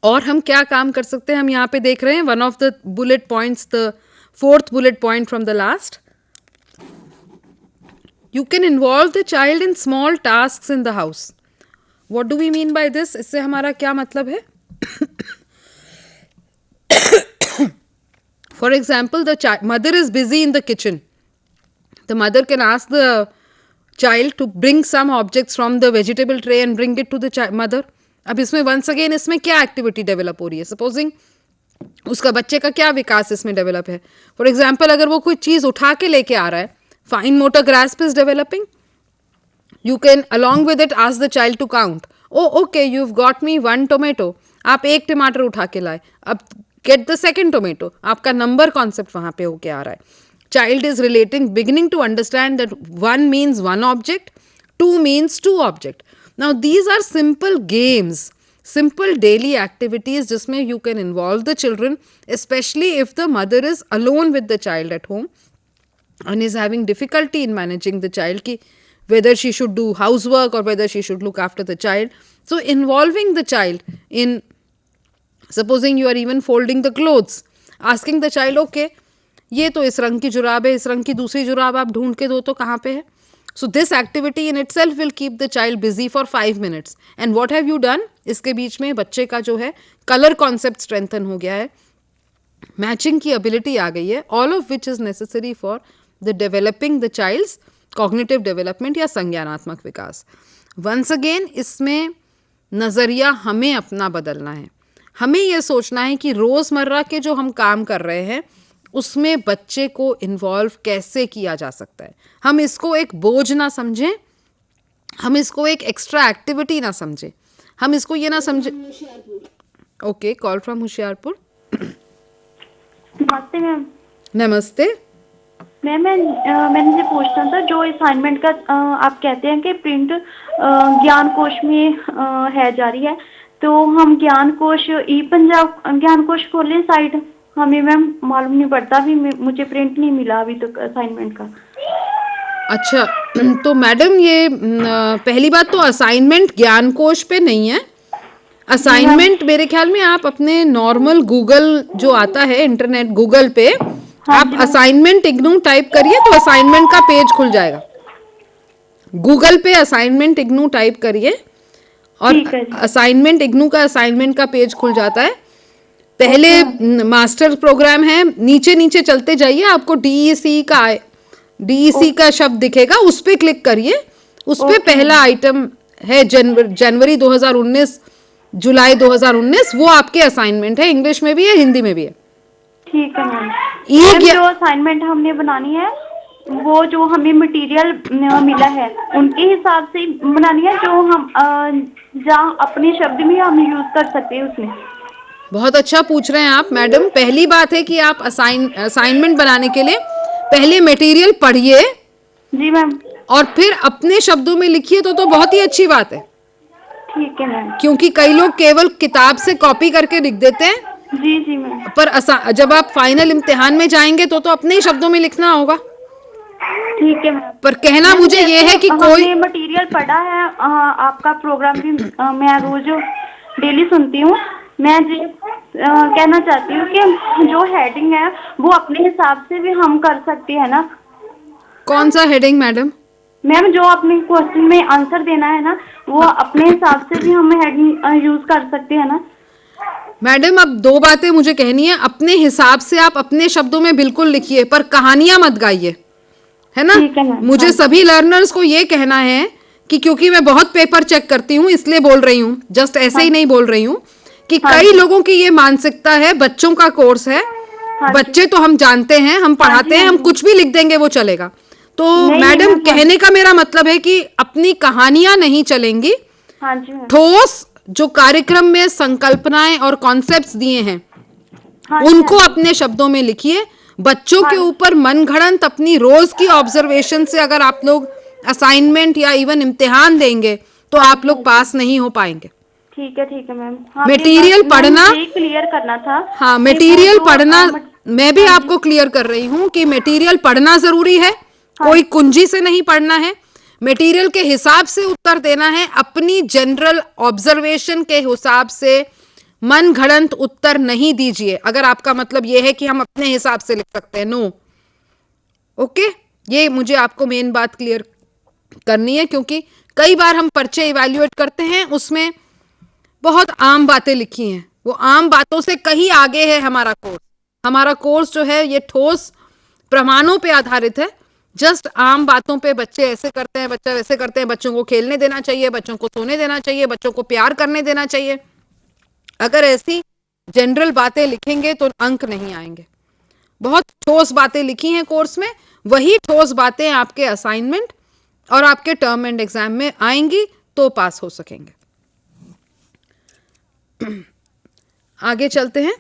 और हम क्या काम कर सकते हैं, हम यहाँ पे देख रहे हैं one of the bullet points, the 4th bullet point from the last. You can involve the child in small tasks in the house. What do we mean by this? इससे हमारा क्या मतलब है? For example, the mother is busy in the kitchen. The mother can ask the child to bring some objects from the vegetable tray and bring it to the mother. अब इसमें once again इसमें क्या एक्टिविटी डेवलप हो रही है? सपोजिंग उसका बच्चे का क्या विकास इसमें डेवलप है। फॉर एग्जाम्पल, अगर वो कोई चीज़ उठा के लेके आ रहा है, fine motor grasp is developing, you can along with it ask the child to count. Oh okay, you've got me 1 tomato. आप एक टमाटर उठा के लाए, अब get the second tomato. आपका नंबर कॉन्सेप्ट वहां पे होके आ रहा है. Child is relating, beginning to understand that 1 means 1 object, 2 means 2 object. Now these are simple games, simple daily activities जिसमें you can involve the children, especially if the mother is alone with the child at home and is having difficulty in managing the child ki whether she should do housework or whether she should look after the child. So involving the child in, supposing you are even folding the clothes, asking the child, okay, ये तो इस रंग की जुराब है, इस रंग की दूसरी जुराब आप ढूंढ के दो तो कहाँ पे है. So this activity in itself will keep the child busy for 5 minutes. And what have you done? इसके बीच में बच्चे का जो है कलर कॉन्सेप्ट स्ट्रेंथन हो गया है, मैचिंग की एबिलिटी आ गई है, all of which is necessary for the developing the child's cognitive development या संज्ञानात्मक विकास. वंस अगेन इसमें नज़रिया हमें अपना बदलना है. हमें यह सोचना है कि रोज़मर्रा के जो हम काम कर रहे हैं उसमें बच्चे को इन्वॉल्व कैसे किया जा सकता है. हम इसको एक बोझ ना समझें, हम इसको एक एक्स्ट्रा एक्टिविटी ना समझें, हम इसको ये ना समझें. Okay, call from Hoshiarpur. नमस्ते मैम. नमस्ते मैम मैंने ये पूछना था, जो असाइनमेंट का आप कहते हैं कि प्रिंट ज्ञान कोश में है जारी है, तो हम ज्ञान कोश ई पंजाब ज्ञान कोश खोलें साइट, हमें मैम मालूम नहीं पड़ता, अभी मुझे प्रिंट नहीं मिला अभी तक असाइनमेंट का. अच्छा, तो मैडम ये पहली बात तो असाइनमेंट ज्ञान कोश पे नहीं है. असाइनमेंट मेरे ख्याल में आप अपने नॉर्मल गूगल जो आता है इंटरनेट, गूगल पे आप असाइनमेंट इग्नू टाइप करिए तो असाइनमेंट का पेज खुल जाएगा. गूगल पे असाइनमेंट इग्नू टाइप करिए और असाइनमेंट इग्नू का असाइनमेंट का पेज खुल जाता है. पहले मास्टर प्रोग्राम है, नीचे नीचे चलते जाइए, आपको डीईसी का शब्द दिखेगा, उस पे क्लिक करिए. उस पे पहला आइटम है जनवरी 2019 जुलाई 2019, वो आपके असाइनमेंट है. इंग्लिश में भी है, हिंदी में भी है. ठीक है मैम. जो असाइनमेंट हमने बनानी है वो जो हमें मटेरियल मिला है उनके हिसाब से बनानी है, जो हम जहाँ अपने शब्द में हम यूज कर सकते हैं उसमें. बहुत अच्छा पूछ रहे हैं आप मैडम. पहली बात है कि आप असाइनमेंट बनाने के लिए पहले मटेरियल पढ़िए. जी मैम. और फिर अपने शब्दों में लिखिए तो बहुत ही अच्छी बात है. ठीक है मैम. क्योंकि कई लोग केवल किताब से कॉपी करके लिख देते हैं. जी जी मैम. पर जब आप फाइनल इम्तिहान में जाएंगे तो अपने ही शब्दों में लिखना होगा. ठीक है मैम. पर कहना मुझे ये है कि कोई मटेरियल पढ़ा है, आपका प्रोग्राम भी मैं रोज डेली सुनती हूँ. मैं ये कहना चाहती हूँ कि जो हेडिंग है वो अपने हिसाब से भी हम कर सकते हैं ना. कौन सा हेडिंग मैडम? मैम जो अपने क्वेश्चन में आंसर देना है ना, वो अपने हिसाब से भी हम हेडिंग यूज कर सकते हैं ना. मैडम अब दो बातें मुझे कहनी है. अपने हिसाब से आप अपने शब्दों में बिल्कुल लिखिए, पर कहानियां मत गाइए, है ना. मुझे सभी लर्नर्स को ये कहना है कि क्योंकि मैं बहुत पेपर चेक करती हूँ इसलिए बोल रही हूँ, जस्ट ऐसे ही नहीं बोल रही हूँ, कि कई लोगों की ये मानसिकता है बच्चों का कोर्स है, बच्चे तो हम जानते हैं, हम पढ़ाते हैं, हम कुछ भी लिख देंगे वो चलेगा. तो मैडम कहने का मेरा मतलब है कि अपनी कहानियां नहीं चलेंगी. ठोस जो कार्यक्रम में संकल्पनाएं और कॉन्सेप्ट्स दिए हैं उनको अपने शब्दों में लिखिए. बच्चों के ऊपर मनगढ़ंत अपनी रोज की ऑब्जर्वेशन से अगर आप लोग असाइनमेंट या इवन इम्तिहान देंगे तो आप लोग पास नहीं हो पाएंगे. ठीक है मैम. मटेरियल पढ़ना क्लियर करना था. हाँ, मटेरियल पढ़ना मैं भी आपको क्लियर कर रही हूँ कि मटेरियल पढ़ना जरूरी है. कोई कुंजी से नहीं पढ़ना है, मटेरियल के हिसाब से उत्तर देना है, अपनी जनरल ऑब्जर्वेशन के हिसाब से मन घड़ंत उत्तर नहीं दीजिए. अगर आपका मतलब ये है कि हम अपने हिसाब से लिख सकते हैं, नो. ओके, ये मुझे आपको मेन बात क्लियर करनी है, क्योंकि कई बार हम पर्चे इवैल्यूएट करते हैं, उसमें बहुत आम बातें लिखी हैं, वो आम बातों से कहीं आगे है हमारा कोर्स. हमारा कोर्स जो है ये ठोस प्रमाणों पे आधारित है. जस्ट आम बातों पे बच्चे ऐसे करते हैं, बच्चे वैसे करते हैं, बच्चों को खेलने देना चाहिए, बच्चों को सोने देना चाहिए, बच्चों को प्यार करने देना चाहिए. अगर ऐसी जनरल बातें लिखेंगे तो अंक नहीं आएंगे। बहुत ठोस बातें लिखी हैं कोर्स में, वही ठोस बातें आपके असाइनमेंट और आपके टर्म एंड एग्जाम में आएंगी तो पास हो सकेंगे। आगे चलते हैं।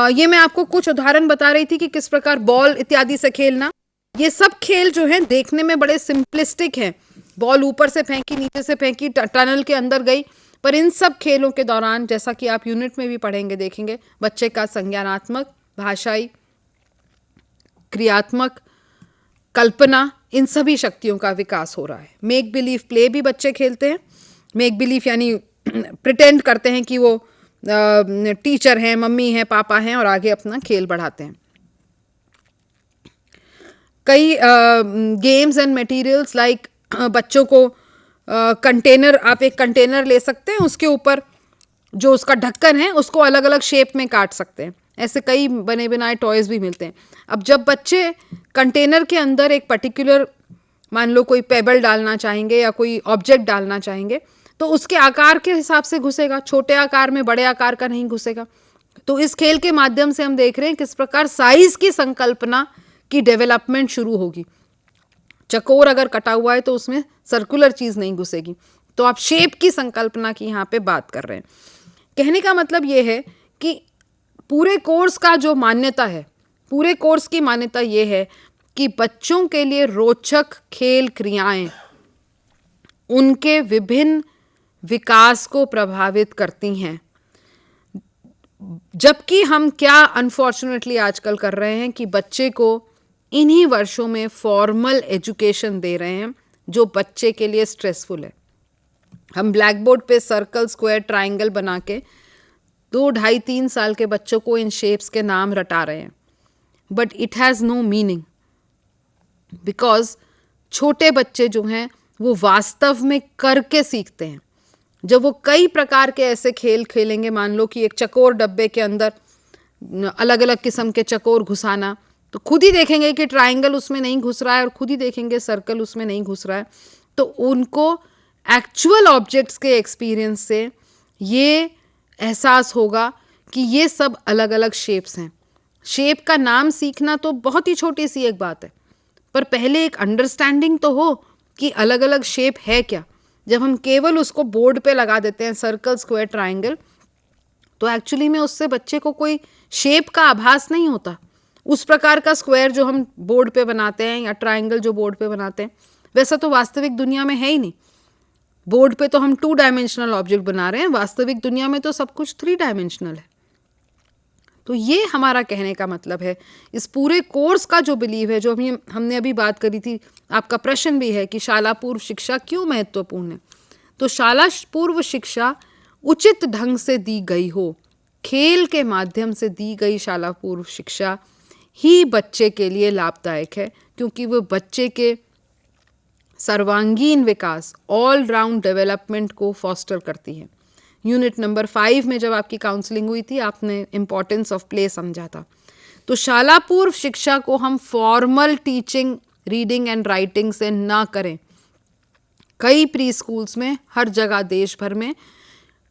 ये मैं आपको कुछ उदाहरण बता रही थी कि किस प्रकार बॉल इत्यादि से खेलना। ये सब खेल जो हैं देखने में बड़े सिंपलिस्टिक हैं। बॉल ऊपर से फेंकी, नीचे से फेंकी, टनल के अंदर गई, पर इन सब खेलों के दौरान, जैसा कि आप यूनिट में भी पढ़ेंगे देखेंगे, बच्चे का संज्ञानात्मक, भाषाई, क्रियात्मक, कल्पना, इन सभी शक्तियों का विकास हो रहा है। मेक बिलीव प्ले भी बच्चे खेलते हैं। मेक बिलीव यानी प्रिटेंड करते हैं कि वो टीचर हैं, मम्मी हैं, पापा हैं, और आगे अपना खेल बढ़ाते हैं। कई गेम्स एंड मटेरियल्स लाइक बच्चों को कंटेनर, आप एक कंटेनर ले सकते हैं, उसके ऊपर जो उसका ढक्कन है उसको अलग अलग शेप में काट सकते हैं। ऐसे कई बने बनाए टॉयज भी मिलते हैं। अब जब बच्चे कंटेनर के अंदर एक पर्टिकुलर, मान लो कोई पेबल डालना चाहेंगे या कोई ऑब्जेक्ट डालना चाहेंगे, तो उसके आकार के हिसाब से घुसेगा, छोटे आकार में, बड़े आकार का नहीं घुसेगा। तो इस खेल के माध्यम से हम देख रहे हैं किस प्रकार साइज की संकल्पना की डेवलपमेंट शुरू होगी। चकोर अगर कटा हुआ है तो उसमें सर्कुलर चीज नहीं घुसेगी। तो आप शेप की संकल्पना की यहाँ पे बात कर रहे हैं। कहने का मतलब ये है कि पूरे कोर्स का जो मान्यता है, पूरे कोर्स की मान्यता ये है कि बच्चों के लिए रोचक खेल क्रियाएं उनके विभिन्न विकास को प्रभावित करती हैं। जबकि हम क्या अनफॉर्चुनेटली आजकल कर रहे हैं कि बच्चे को इन्हीं वर्षों में फॉर्मल एजुकेशन दे रहे हैं जो बच्चे के लिए स्ट्रेसफुल है। हम ब्लैक बोर्ड पे सर्कल, स्क्वायर, ट्राइंगल बना के 2, 2.5, 3 साल के बच्चों को इन शेप्स के नाम रटा रहे हैं, but it has no meaning, because छोटे बच्चे जो हैं वो वास्तव में करके सीखते हैं। जब वो कई प्रकार के ऐसे खेल खेलेंगे, मान लो कि एक चकोर डब्बे के अंदर अलग अलग किस्म के चकोर घुसाना, तो खुद ही देखेंगे कि ट्राइंगल उसमें नहीं घुस रहा है और खुद ही देखेंगे सर्कल उसमें नहीं घुस रहा है। तो उनको एक्चुअल ऑब्जेक्ट्स के एक्सपीरियंस से ये एहसास होगा कि ये सब अलग अलग शेप्स हैं। शेप का नाम सीखना तो बहुत ही छोटी सी एक बात है, पर पहले एक अंडरस्टैंडिंग तो हो कि अलग अलग शेप है क्या। जब हम केवल उसको बोर्ड पे लगा देते हैं सर्कल, स्क्वायर, ट्राइंगल, तो एक्चुअली में उससे बच्चे को कोई शेप का आभास नहीं होता। उस प्रकार का स्क्वायर जो हम बोर्ड पे बनाते हैं या ट्राइंगल जो बोर्ड पे बनाते हैं, वैसा तो वास्तविक दुनिया में है ही नहीं। बोर्ड पे तो हम 2 डायमेंशनल ऑब्जेक्ट बना रहे हैं, वास्तविक दुनिया में तो सब कुछ 3 डायमेंशनल है। तो ये हमारा कहने का मतलब है। इस पूरे कोर्स का जो बिलीव है, जो हमने अभी बात करी थी, आपका प्रश्न भी है कि शाला पूर्व शिक्षा क्यों महत्वपूर्ण है। तो शाला पूर्व शिक्षा उचित ढंग से दी गई हो, खेल के माध्यम से दी गई शाला पूर्व शिक्षा ही बच्चे के लिए लाभदायक है, क्योंकि वो बच्चे के सर्वांगीण विकास, ऑल राउंड डेवलपमेंट को फॉस्टर करती है। यूनिट नंबर 5 में जब आपकी काउंसलिंग हुई थी, आपने इम्पोर्टेंस ऑफ प्ले समझा था। तो शाला पूर्व शिक्षा को हम formal teaching, reading and writing से ना करें। कई प्री स्कूल्स में हर जगह देश भर में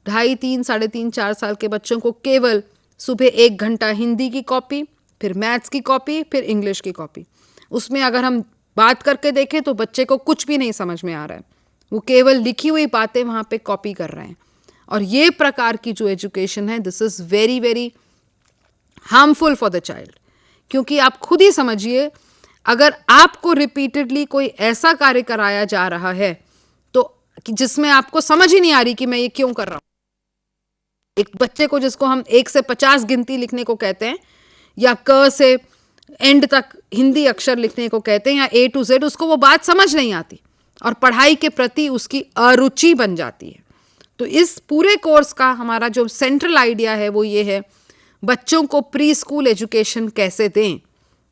2.5, 3, 3.5, 4 साल के बच्चों को केवल सुबह 1 घंटा हिंदी की कॉपी, फिर मैथ्स की कॉपी, फिर इंग्लिश की कॉपी। उसमें अगर हम बात करके देखें तो बच्चे को कुछ भी नहीं समझ में आ रहा है, वो केवल लिखी हुई बातें वहाँ पे कॉपी कर रहे हैं। और ये प्रकार की जो एजुकेशन है, this is very very harmful for the child. क्योंकि आप खुद ही समझिए, अगर आपको रिपीटेडली कोई ऐसा कार्य कराया जा रहा है तो कि जिसमें आपको समझ ही नहीं आ रही कि मैं ये क्यों कर रहा हूँ। एक बच्चे को जिसको हम 1 से 50 गिनती लिखने को कहते हैं, या क से एंड तक हिंदी अक्षर लिखने को कहते हैं, या A to Z, उसको वो बात समझ नहीं आती और पढ़ाई के प्रति उसकी अरुचि बन जाती है। तो इस पूरे कोर्स का हमारा जो सेंट्रल आइडिया है वो ये है, बच्चों को प्री स्कूल एजुकेशन कैसे दें।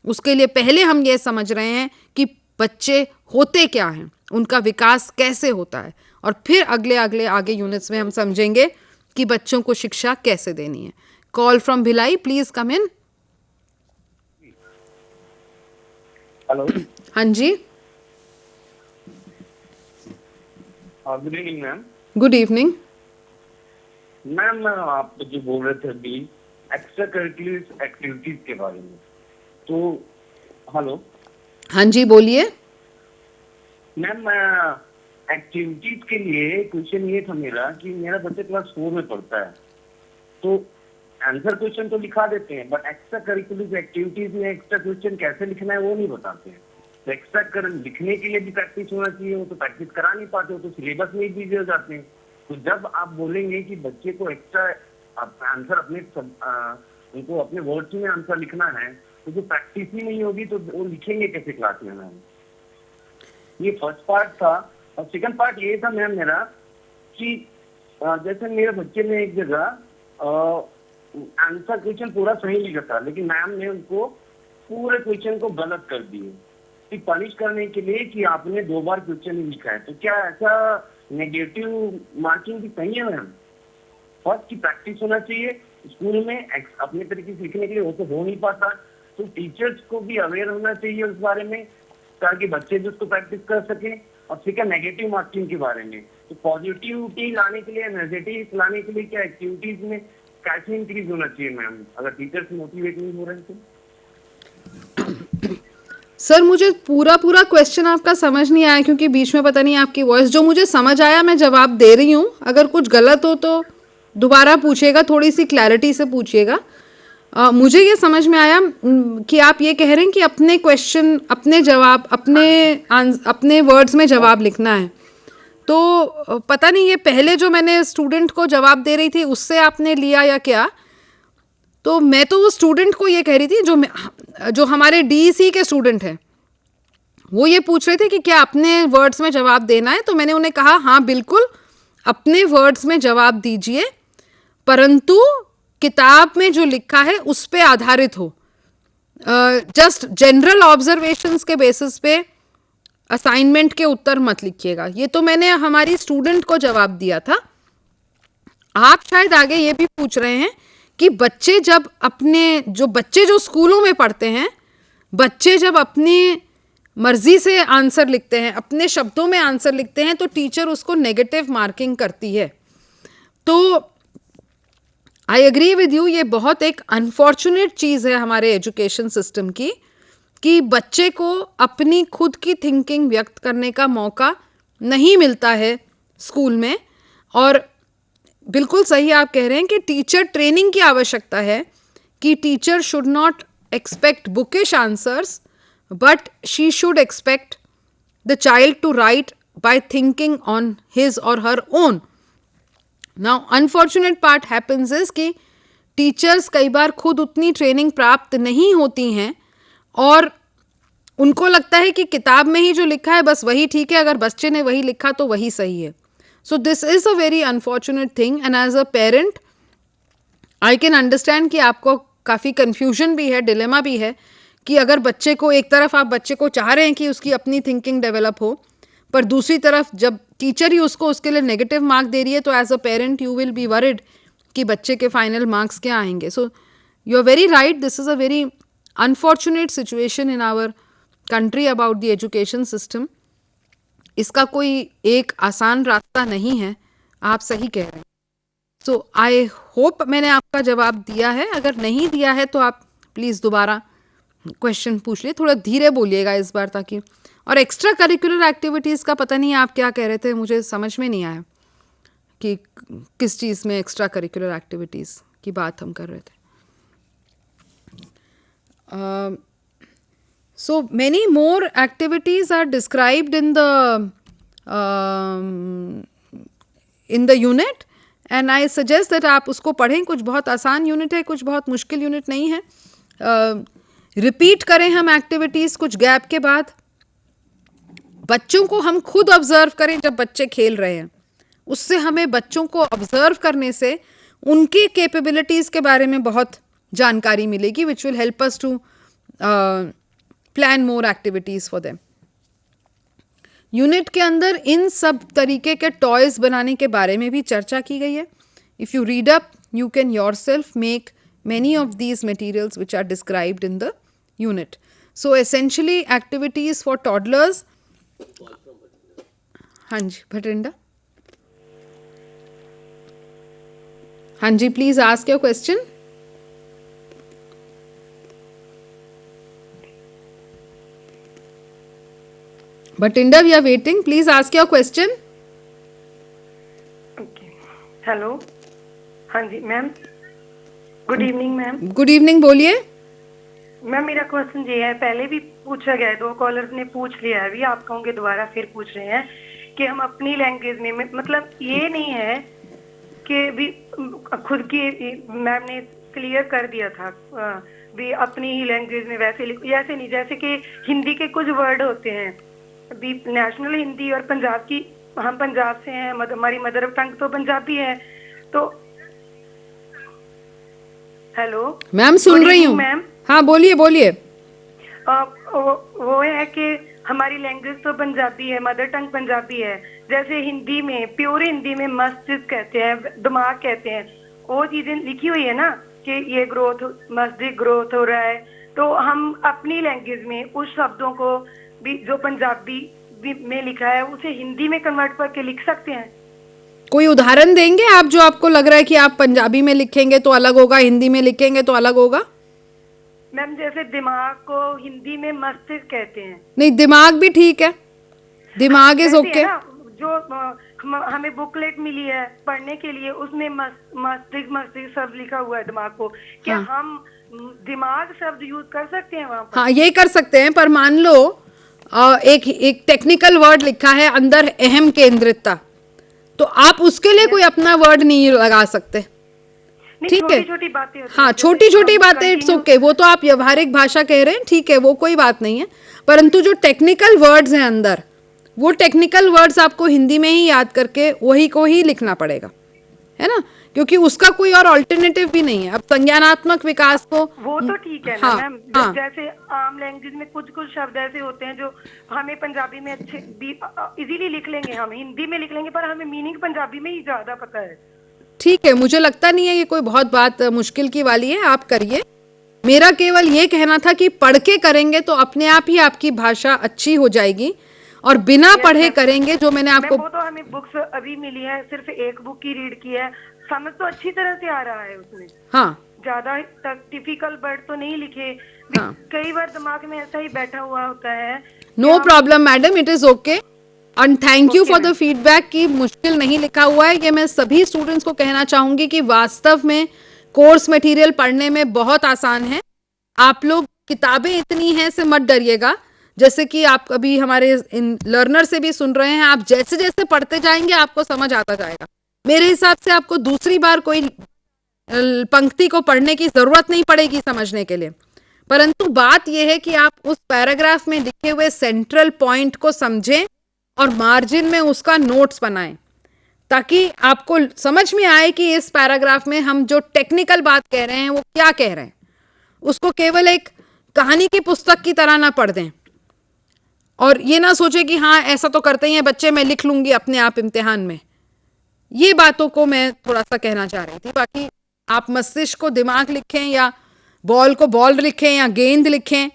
उसके लिए पहले हम ये समझ रहे हैं कि बच्चे होते क्या हैं, उनका विकास कैसे होता है, और फिर आगे यूनिट्स में हम समझेंगे कि बच्चों को शिक्षा कैसे देनी है। Call from Bhilai, please come in. Hello, हाँ जी, good evening ma'am. Good evening. Ma'am आप जो बोल रहे थे अभी एक्स्ट्रा करिकुलर एक्टिविटीज के बारे में। तो हेलो हाँ जी, बोलिए। मैम, एक्टिविटीज के लिए क्वेश्चन ये था मेरा कि मेरा बच्चा क्लास 4 में पढ़ता है, तो आंसर क्वेश्चन तो लिखा देते हैं, बट एक्स्ट्रा करिकुलर एक्टिविटीज में एक्स्ट्रा क्वेश्चन कैसे लिखना है वो नहीं बताते हैं। तो एक्स्ट्रा कर लिखने के लिए भी प्रैक्टिस होना चाहिए, वो तो प्रैक्टिस करा नहीं पाते, वो तो सिलेबस में ही बिजी हो जाते हैं। तो जब आप बोलेंगे कि बच्चे को एक्स्ट्रा आंसर उनको अपने वर्ड्स में आंसर लिखना है, तो जो प्रैक्टिस ही नहीं होगी तो वो लिखेंगे कैसे क्लास में मैम? ये फर्स्ट पार्ट था। और सेकंड पार्ट ये था मैम मेरा कि जैसे मेरे बच्चे ने एक जगह आंसर क्वेश्चन पूरा सही लिखा था, लेकिन मैम ने उनको पूरे क्वेश्चन को गलत कर दिए कि पनिश करने के लिए कि आपने 2 बार क्वेश्चन ही लिखा है। तो क्या ऐसा नेगेटिव मार्किंग भी सही है मैम? फर्स्ट की प्रैक्टिस होना चाहिए स्कूल में अपने तरीके से लिखने के लिए, वो तो हो नहीं पाता। तो टीचर्स को भी अवेयर होना चाहिए उस बारे में, ताकि बच्चे भी उसको प्रैक्टिस कर सके। और सेकंड, नेगेटिव मार्किंग के बारे में, तो पॉजिटिविटी लाने के लिए, नेगेटिव लाने के लिए क्या एक्टिविटीज में कैसे इंक्रीज होना चाहिए मैम, अगर टीचर्स मोटिवेट नहीं हो रहे हैं तो? सर मुझे पूरा क्वेश्चन आपका समझ नहीं आया, क्योंकि बीच में पता नहीं आपकी वॉइस, जो मुझे समझ आया मैं जवाब दे रही हूँ। अगर कुछ गलत हो तो दोबारा पूछिएगा, थोड़ी सी क्लैरिटी से पूछिएगा। मुझे ये समझ में आया कि आप ये कह रहे हैं कि अपने क्वेश्चन, अपने जवाब, अपने वर्ड्स में जवाब लिखना है। तो पता नहीं ये पहले जो मैंने स्टूडेंट को जवाब दे रही थी उससे आपने लिया या क्या। तो मैं तो वो स्टूडेंट को ये कह रही थी जो हमारे डीईसी के स्टूडेंट हैं, वो ये पूछ रहे थे कि क्या अपने वर्ड्स में जवाब देना है। तो मैंने उन्हें कहा हाँ बिल्कुल अपने वर्ड्स में जवाब दीजिए, परंतु किताब में जो लिखा है उस पे आधारित हो। जस्ट जनरल ऑब्जर्वेशंस के बेसिस पे असाइनमेंट के उत्तर मत लिखिएगा। ये तो मैंने हमारी स्टूडेंट को जवाब दिया था। आप शायद आगे ये भी पूछ रहे हैं कि बच्चे जो स्कूलों में पढ़ते हैं, बच्चे जब अपनी मर्जी से आंसर लिखते हैं, अपने शब्दों में आंसर लिखते हैं, तो टीचर उसको नेगेटिव मार्किंग करती है। तो आई एग्री विद यू, ये बहुत एक अनफॉर्चुनेट चीज़ है हमारे एजुकेशन सिस्टम की, कि बच्चे को अपनी खुद की थिंकिंग व्यक्त करने का मौका नहीं मिलता है स्कूल में। और बिल्कुल सही आप कह रहे हैं कि टीचर ट्रेनिंग की आवश्यकता है, कि teacher should not expect bookish answers, but she should expect the child to write by thinking on his or her own. Now unfortunate part happens is कि टीचर्स कई बार खुद उतनी ट्रेनिंग प्राप्त नहीं होती हैं, और उनको लगता है कि किताब में ही जो लिखा है बस वही ठीक है, अगर बच्चे ने वही लिखा तो वही सही है। So this is a very unfortunate thing, and as a parent I can understand कि आपको काफ़ी कन्फ्यूजन भी है, डिलेमा भी है, कि अगर बच्चे को एक तरफ आप बच्चे को चाह रहे हैं कि उसकी अपनी थिंकिंग डेवलप हो, पर दूसरी तरफ जब टीचर ही उसको उसके लिए नेगेटिव मार्क दे रही है, तो as a parent you will be worried कि बच्चे के फाइनल मार्क्स क्या आएंगे। So you are very right, this is a very unfortunate situation in our country about the education system. इसका कोई एक आसान रास्ता नहीं है, आप सही कह रहे हैं। सो आई होप मैंने आपका जवाब दिया है। अगर नहीं दिया है तो आप प्लीज़ दोबारा क्वेश्चन पूछ लिए, थोड़ा धीरे बोलिएगा इस बार ताकि। और एक्स्ट्रा करिकुलर एक्टिविटीज़ का पता नहीं आप क्या कह रहे थे, मुझे समझ में नहीं आया कि किस चीज़ में एक्स्ट्रा करिकुलर एक्टिविटीज़ की बात हम कर रहे थे। So many more activities are described in the unit, and I suggest that आप उसको पढ़ें। कुछ बहुत आसान यूनिट है, कुछ बहुत मुश्किल यूनिट नहीं है। रिपीट करें हम एक्टिविटीज़ कुछ गैप के बाद। बच्चों को हम खुद ऑब्जर्व करें जब बच्चे खेल रहे हैं, उससे हमें बच्चों को ऑब्जर्व करने से उनकी कैपेबिलिटीज़ के बारे में बहुत जानकारी मिलेगी, which will help us to plan more activities for them. Unit के अंदर इन सब तरीके के टॉयज़ बनाने के बारे में भी चर्चा की गई है। If you read up you can yourself make many of these materials which are described in the unit. So essentially activities for toddlers. हाँ जी भटिंडा, हाँ जी please ask your question. Batinder, we are waiting. Please ask your question. Okay hello हाँ जी ma'am good evening ma'am Good evening, बोलिए. मैम मेरा क्वेश्चन ये है पहले भी पूछा गया है 2 कॉलर्स ने पूछ लिया है अभी आप कहोगे दोबारा फिर पूछ रहे हैं कि हम अपनी लैंग्वेज में मतलब ये नहीं है कि भी खुद की मैम ने क्लियर कर दिया था भी अपनी ही लैंग्वेज में वैसे ऐसे नहीं जैसे कि हिंदी के कुछ वर्ड होते हैं भी नेशनल हिंदी और पंजाब की हम पंजाब से हैं हमारी मदर टंग तो पंजाबी है तो हेलो मैम सुन रही हूँ. मैम हाँ बोलिए बोलिए. वो है कि हमारी लैंग्वेज तो पंजाबी है मदर टंग पंजाबी है जैसे हिंदी में प्योर हिंदी में मस्जिद कहते हैं दिमाग कहते हैं वो चीजें लिखी हुई है ना कि ये ग्रोथ मस्जिद ग्रोथ हो रहा है तो हम अपनी लैंग्वेज में उस शब्दों को भी जो पंजाबी में लिखा है उसे हिंदी में कन्वर्ट करके लिख सकते हैं. कोई उदाहरण देंगे आप जो आपको लग रहा है कि आप पंजाबी में लिखेंगे तो अलग होगा, हिंदी में लिखेंगे तो अलग होगा? मैम जैसे दिमाग को हिंदी में मस्तिष्क कहते हैं. नहीं दिमाग भी ठीक है, दिमाग इज ओके. जो हमें बुकलेट मिली है पढ़ने के लिए उसमें मस्तिष्क शब्द लिखा हुआ है दिमाग को क्या हम दिमाग शब्द यूज कर सकते हैं वहाँ पर? हाँ ये कर सकते हैं पर मान लो एक टेक्निकल वर्ड लिखा है अंदर अहम केंद्रितता तो आप उसके लिए कोई अपना वर्ड नहीं लगा सकते. ठीक है छोटी बातें हाँ छोटी छोटी बातें इट्स ओके वो तो आप व्यवहारिक भाषा कह रहे हैं ठीक है वो कोई बात नहीं है परंतु जो टेक्निकल वर्ड्स हैं अंदर वो टेक्निकल वर्ड्स आपको हिंदी में ही याद करके वही को ही लिखना पड़ेगा है ना क्योंकि उसका कोई और अल्टरनेटिव भी नहीं है. अब संज्ञानात्मक विकास को वो तो ठीक है हाँ, ना मैम हाँ, जैसे आम लैंग्वेज में कुछ शब्द ऐसे होते हैं जो हमें पंजाबी में अच्छे इजीली लिख लेंगे हम हिंदी में लिख लेंगे पर हमें मीनिंग पंजाबी में ही ज्यादा पता है. ठीक है मुझे लगता नहीं है ये कोई बहुत बात मुश्किल की वाली है आप करिए. मेरा केवल ये कहना था कि पढ़ के करेंगे तो अपने आप ही आपकी भाषा अच्छी हो जाएगी और बिना पढ़े करेंगे जो मैंने आपको वो तो हमें बुक्स अभी मिली है सिर्फ एक बुक की रीड की है समझ तो अच्छी तरह से आ रहा है उसमें. हाँ ज्यादा टिपिकल वर्ड तो नहीं लिखे. हाँ. कई बार दिमाग में ऐसा ही बैठा हुआ होता है. No problem madam it is okay and thank you for the feedback कि मुश्किल नहीं लिखा हुआ है. ये मैं सभी स्टूडेंट्स को कहना चाहूंगी कि वास्तव में कोर्स मटेरियल पढ़ने में बहुत आसान है. आप लोग किताबें इतनी हैं से मत डरिएगा. जैसे कि आप अभी हमारे इन लर्नर से भी सुन रहे हैं आप जैसे जैसे पढ़ते जाएंगे आपको समझ आता जाएगा. मेरे हिसाब से आपको दूसरी बार कोई पंक्ति को पढ़ने की जरूरत नहीं पड़ेगी समझने के लिए. परंतु बात यह है कि आप उस पैराग्राफ में लिखे हुए सेंट्रल पॉइंट को समझें और मार्जिन में उसका नोट्स बनाएं ताकि आपको समझ में आए कि इस पैराग्राफ में हम जो टेक्निकल बात कह रहे हैं वो क्या कह रहे हैं. उसको केवल एक कहानी की पुस्तक की तरह ना पढ़ दें और ये ना सोचे कि हाँ ऐसा तो करते ही हैं बच्चे मैं लिख लूंगी अपने आप इम्तिहान में. ये बातों को मैं थोड़ा सा कहना चाह रही थी. बाकी आप मस्तिष्क को दिमाग लिखें या बॉल को बॉल लिखें या गेंद लिखें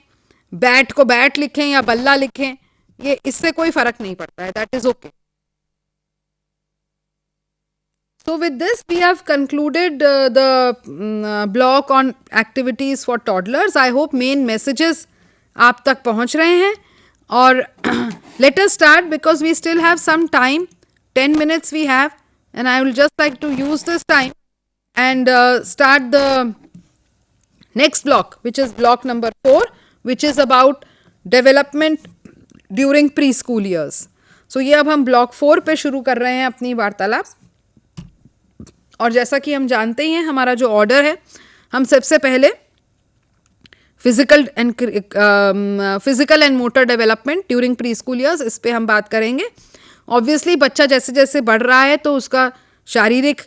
बैट को बैट लिखें या बल्ला लिखें ये इससे कोई फर्क नहीं पड़ता है. That is okay. So with this we have concluded the block on activities for toddlers. I hope main messages आप तक पहुंच रहे हैं और let us start because we still have some time. 10 minutes we have and I will just like to use this time and start the next block which is block number 4 which is about development during preschool years. So ये अब हम block 4 पे शुरू कर रहे हैं अपनी वार्तालाप. और जैसा कि हम जानते ही हैं हमारा जो ऑर्डर है हम सबसे पहले physical and motor development during pre school years इस पे हम बात करेंगे. ऑब्वियसली बच्चा जैसे जैसे बढ़ रहा है तो उसका शारीरिक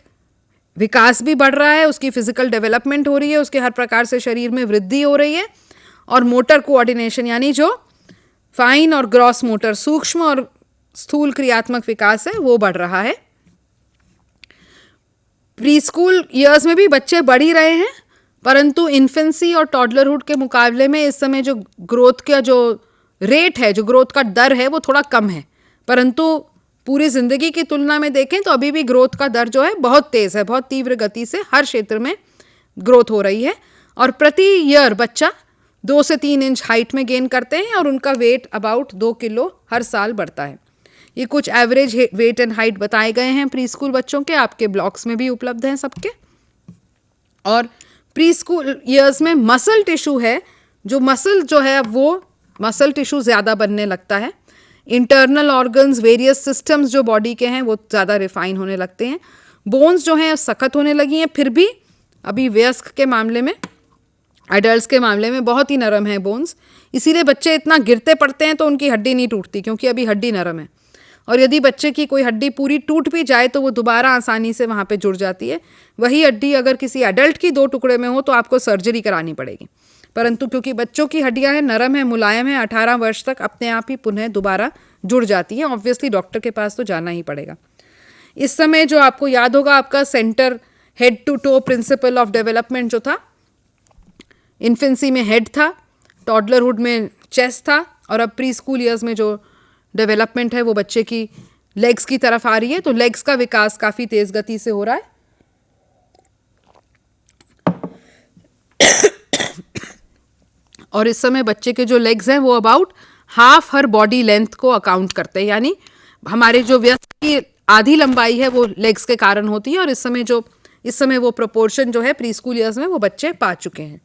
विकास भी बढ़ रहा है उसकी फिजिकल डेवलपमेंट हो रही है उसके हर प्रकार से शरीर में वृद्धि हो रही है और मोटर कोऑर्डिनेशन यानी जो फाइन और ग्रॉस मोटर सूक्ष्म और स्थूल क्रियात्मक विकास है वो बढ़ रहा है. प्री स्कूल ईयर्स में भी बच्चे बढ़ ही रहे हैं परंतु इन्फेंसी और टॉडलरहुड के मुकाबले में इस समय जो ग्रोथ का जो रेट है जो ग्रोथ का दर है वो थोड़ा कम है. परंतु पूरी ज़िंदगी की तुलना में देखें तो अभी भी ग्रोथ का दर जो है बहुत तेज़ है बहुत तीव्र गति से हर क्षेत्र में ग्रोथ हो रही है और प्रति ईयर बच्चा 2 से 3 इंच हाइट में गेन करते हैं और उनका वेट अबाउट 2 किलो हर साल बढ़ता है। ये कुछ एवरेज वेट एंड हाइट बताए गए हैं प्री स्कूल बच्चों के, आपके ब्लॉग्स में भी उपलब्ध हैं सबके। और प्री स्कूल ईयर्स में मसल टिश्यू है, जो मसल जो है वो मसल टिश्यू ज़्यादा बनने लगता है। इंटरनल ऑर्गन्स, वेरियस सिस्टम्स जो बॉडी के हैं वो ज़्यादा रिफाइन होने लगते हैं। बोन्स जो हैं सख्त होने लगी हैं, फिर भी अभी वयस्क के मामले में, एडल्ट्स के मामले में बहुत ही नरम है बोन्स। इसीलिए बच्चे इतना गिरते पड़ते हैं तो उनकी हड्डी नहीं टूटती, क्योंकि अभी हड्डी नरम है। और यदि बच्चे की कोई हड्डी पूरी टूट भी जाए तो वो दोबारा आसानी से वहाँ पे जुड़ जाती है। वही हड्डी अगर किसी एडल्ट की 2 टुकड़े में हो तो आपको सर्जरी करानी पड़ेगी, परंतु क्योंकि बच्चों की हड्डियाँ हैं, नरम है, मुलायम है, 18 वर्ष तक अपने आप ही पुनः दोबारा जुड़ जाती हैं। ऑब्वियसली डॉक्टर के पास तो जाना ही पड़ेगा। इस समय जो आपको याद होगा, आपका center head to toe principle of development जो था, इन्फेंसी में हेड था, टॉडलरहुड में चेस्ट था, और अब प्री स्कूल ईयर्स में जो डेवलपमेंट है वो बच्चे की लेग्स की तरफ आ रही है। तो लेग्स का विकास काफ़ी तेज़ गति से हो रहा है। और इस समय बच्चे के जो लेग्स हैं वो about half her body length को अकाउंट करते हैं, यानी हमारे जो व्यक्ति की आधी लंबाई है वो लेग्स के कारण होती है। और इस समय वो प्रोपोर्शन जो है प्री स्कूल ईयर्स में वो बच्चे पा चुके हैं।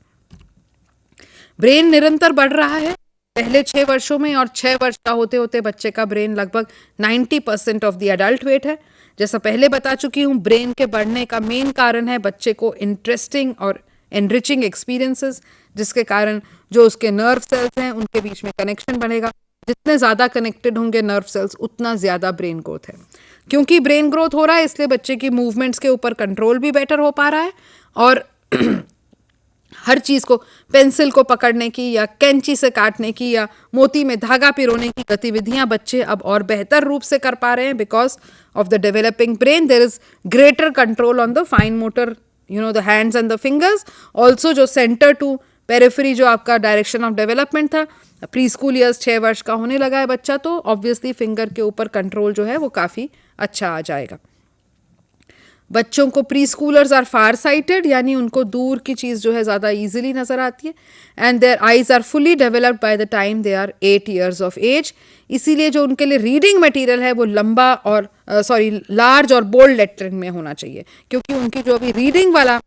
ब्रेन निरंतर बढ़ रहा है पहले 6 वर्षों में, और 6 वर्ष का होते होते बच्चे का ब्रेन लगभग 90% ऑफ द एडल्ट वेट है। जैसा पहले बता चुकी हूँ, ब्रेन के बढ़ने का मेन कारण है बच्चे को इंटरेस्टिंग और एनरिचिंग एक्सपीरियंसेस, जिसके कारण जो उसके नर्व सेल्स हैं उनके बीच में कनेक्शन बढ़ेगा। जितने ज़्यादा कनेक्टेड होंगे नर्व सेल्स, उतना ज़्यादा ब्रेन ग्रोथ है। क्योंकि ब्रेन ग्रोथ हो रहा है, इसलिए बच्चे की मूवमेंट्स के ऊपर कंट्रोल भी बेटर हो पा रहा है। और हर चीज़ को, पेंसिल को पकड़ने की या कैंची से काटने की या मोती में धागा पिरोने की गतिविधियां बच्चे अब और बेहतर रूप से कर पा रहे हैं। Because of the developing brain there is greater control on the fine motor, the hands and the fingers. Also जो सेंटर टू पेरिफेरी जो आपका डायरेक्शन ऑफ डेवलपमेंट था, प्री स्कूल ईयर्स 6 वर्ष का होने लगा है बच्चा, तो ऑब्वियसली फिंगर के ऊपर कंट्रोल जो है वो काफ़ी अच्छा आ जाएगा। बच्चों को preschoolers are far sighted, यानी उनको दूर की चीज़ जो है ज़्यादा ईजिली नज़र आती है। And their eyes are fully developed by the time they are 8 years of age. इसीलिए जो उनके लिए रीडिंग मटेरियल है वो लंबा और लार्ज और बोल्ड लेटरिंग में होना चाहिए, क्योंकि उनकी जो अभी रीडिंग वाला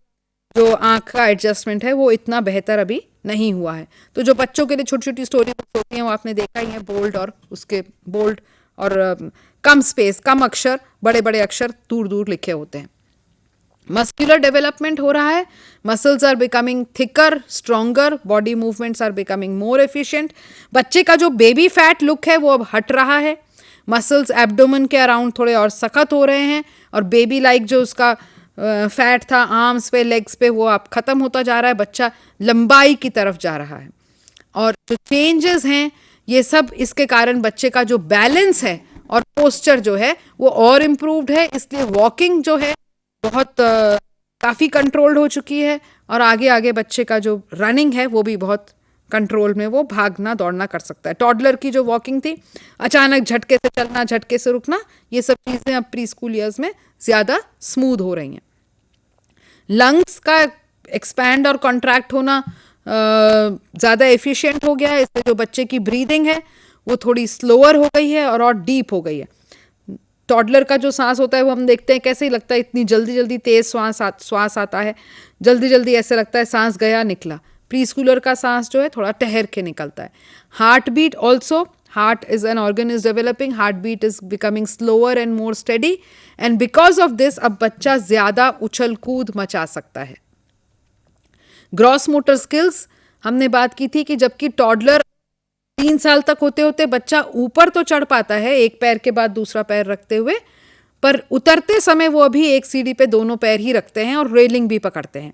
जो आँख का एडजस्टमेंट है वो इतना बेहतर अभी नहीं हुआ है। तो जो बच्चों के लिए छोटी छोटी स्टोरी बुक्स होती हैं वो आपने देखा ही है, बोल्ड और कम स्पेस, कम अक्षर, बड़े बड़े अक्षर दूर दूर लिखे होते हैं। मस्कुलर डेवलपमेंट हो रहा है, muscles are becoming thicker, stronger, body movements are becoming more efficient. बच्चे का जो बेबी फैट लुक है वो अब हट रहा है, मसल्स एब्डोमेन के अराउंड थोड़े और सख्त हो रहे हैं, और बेबी लाइक जो उसका फैट था आर्म्स पे, लेग्स पे, वो अब ख़त्म होता जा रहा है। बच्चा लंबाई की तरफ जा रहा है। और जो चेंजेस हैं ये सब इसके कारण बच्चे का जो बैलेंस है और पोस्चर जो है वो और इम्प्रूव्ड है। इसलिए वॉकिंग जो है बहुत काफ़ी कंट्रोल्ड हो चुकी है, और आगे आगे बच्चे का जो रनिंग है वो भी बहुत कंट्रोल में, वो भागना दौड़ना कर सकता है। टॉडलर की जो वॉकिंग थी, अचानक झटके से चलना, झटके से रुकना, ये सब चीज़ें अब प्री स्कूल ईयर्स में ज़्यादा स्मूथ हो रही हैं। लंग्स का एक्सपैंड और कॉन्ट्रैक्ट होना ज़्यादा एफिशिएंट हो गया है, इससे जो बच्चे की ब्रीदिंग है वो थोड़ी स्लोअर हो गई है और डीप हो गई है। टॉडलर का जो सांस होता है वो हम देखते हैं कैसे ही लगता है, इतनी जल्दी जल्दी तेज़ श्वास आता है, जल्दी जल्दी ऐसे लगता है सांस गया निकला। प्री स्कूलर का सांस जो है थोड़ा ठहर के निकलता है। Heart beat also, heart is an organ is developing, heart beat is becoming slower and more steady, and because of this अब बच्चा ज़्यादा उछल कूद मचा सकता है। ग्रॉस मोटर स्किल्स, हमने बात की थी कि जबकि टॉडलर 3 साल तक होते होते बच्चा ऊपर तो चढ़ पाता है एक पैर के बाद दूसरा पैर रखते हुए, पर उतरते समय वो अभी एक सीढ़ी पे दोनों पैर ही रखते हैं और रेलिंग भी पकड़ते हैं।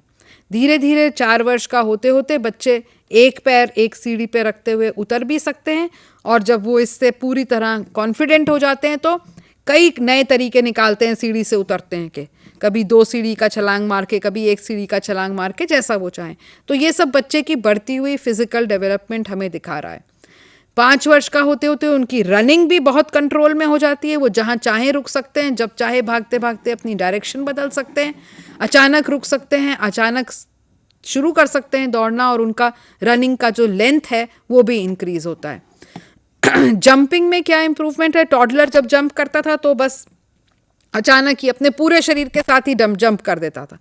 धीरे धीरे 4 वर्ष का होते होते बच्चे एक पैर एक सीढ़ी पे रखते हुए उतर भी सकते हैं, और जब वो इससे पूरी तरह कॉन्फिडेंट हो जाते हैं तो कई नए तरीके निकालते हैं सीढ़ी से उतरते हैं, कि कभी 2 सीढ़ी का छलांग मार के, कभी 1 सीढ़ी का छलांग मार के, जैसा वो चाहें। तो ये सब बच्चे की बढ़ती हुई फिजिकल डेवलपमेंट हमें दिखा रहा है। 5 वर्ष का होते होते उनकी रनिंग भी बहुत कंट्रोल में हो जाती है, वो जहाँ चाहे रुक सकते हैं, जब चाहे भागते भागते अपनी डायरेक्शन बदल सकते हैं, अचानक रुक सकते हैं, अचानक शुरू कर सकते हैं दौड़ना, और उनका रनिंग का जो लेंथ है वो भी इंक्रीज होता है। जंपिंग में क्या इम्प्रूवमेंट है? टॉडलर जब जंप करता था तो बस अचानक ही अपने पूरे शरीर के साथ ही जंप कर देता था।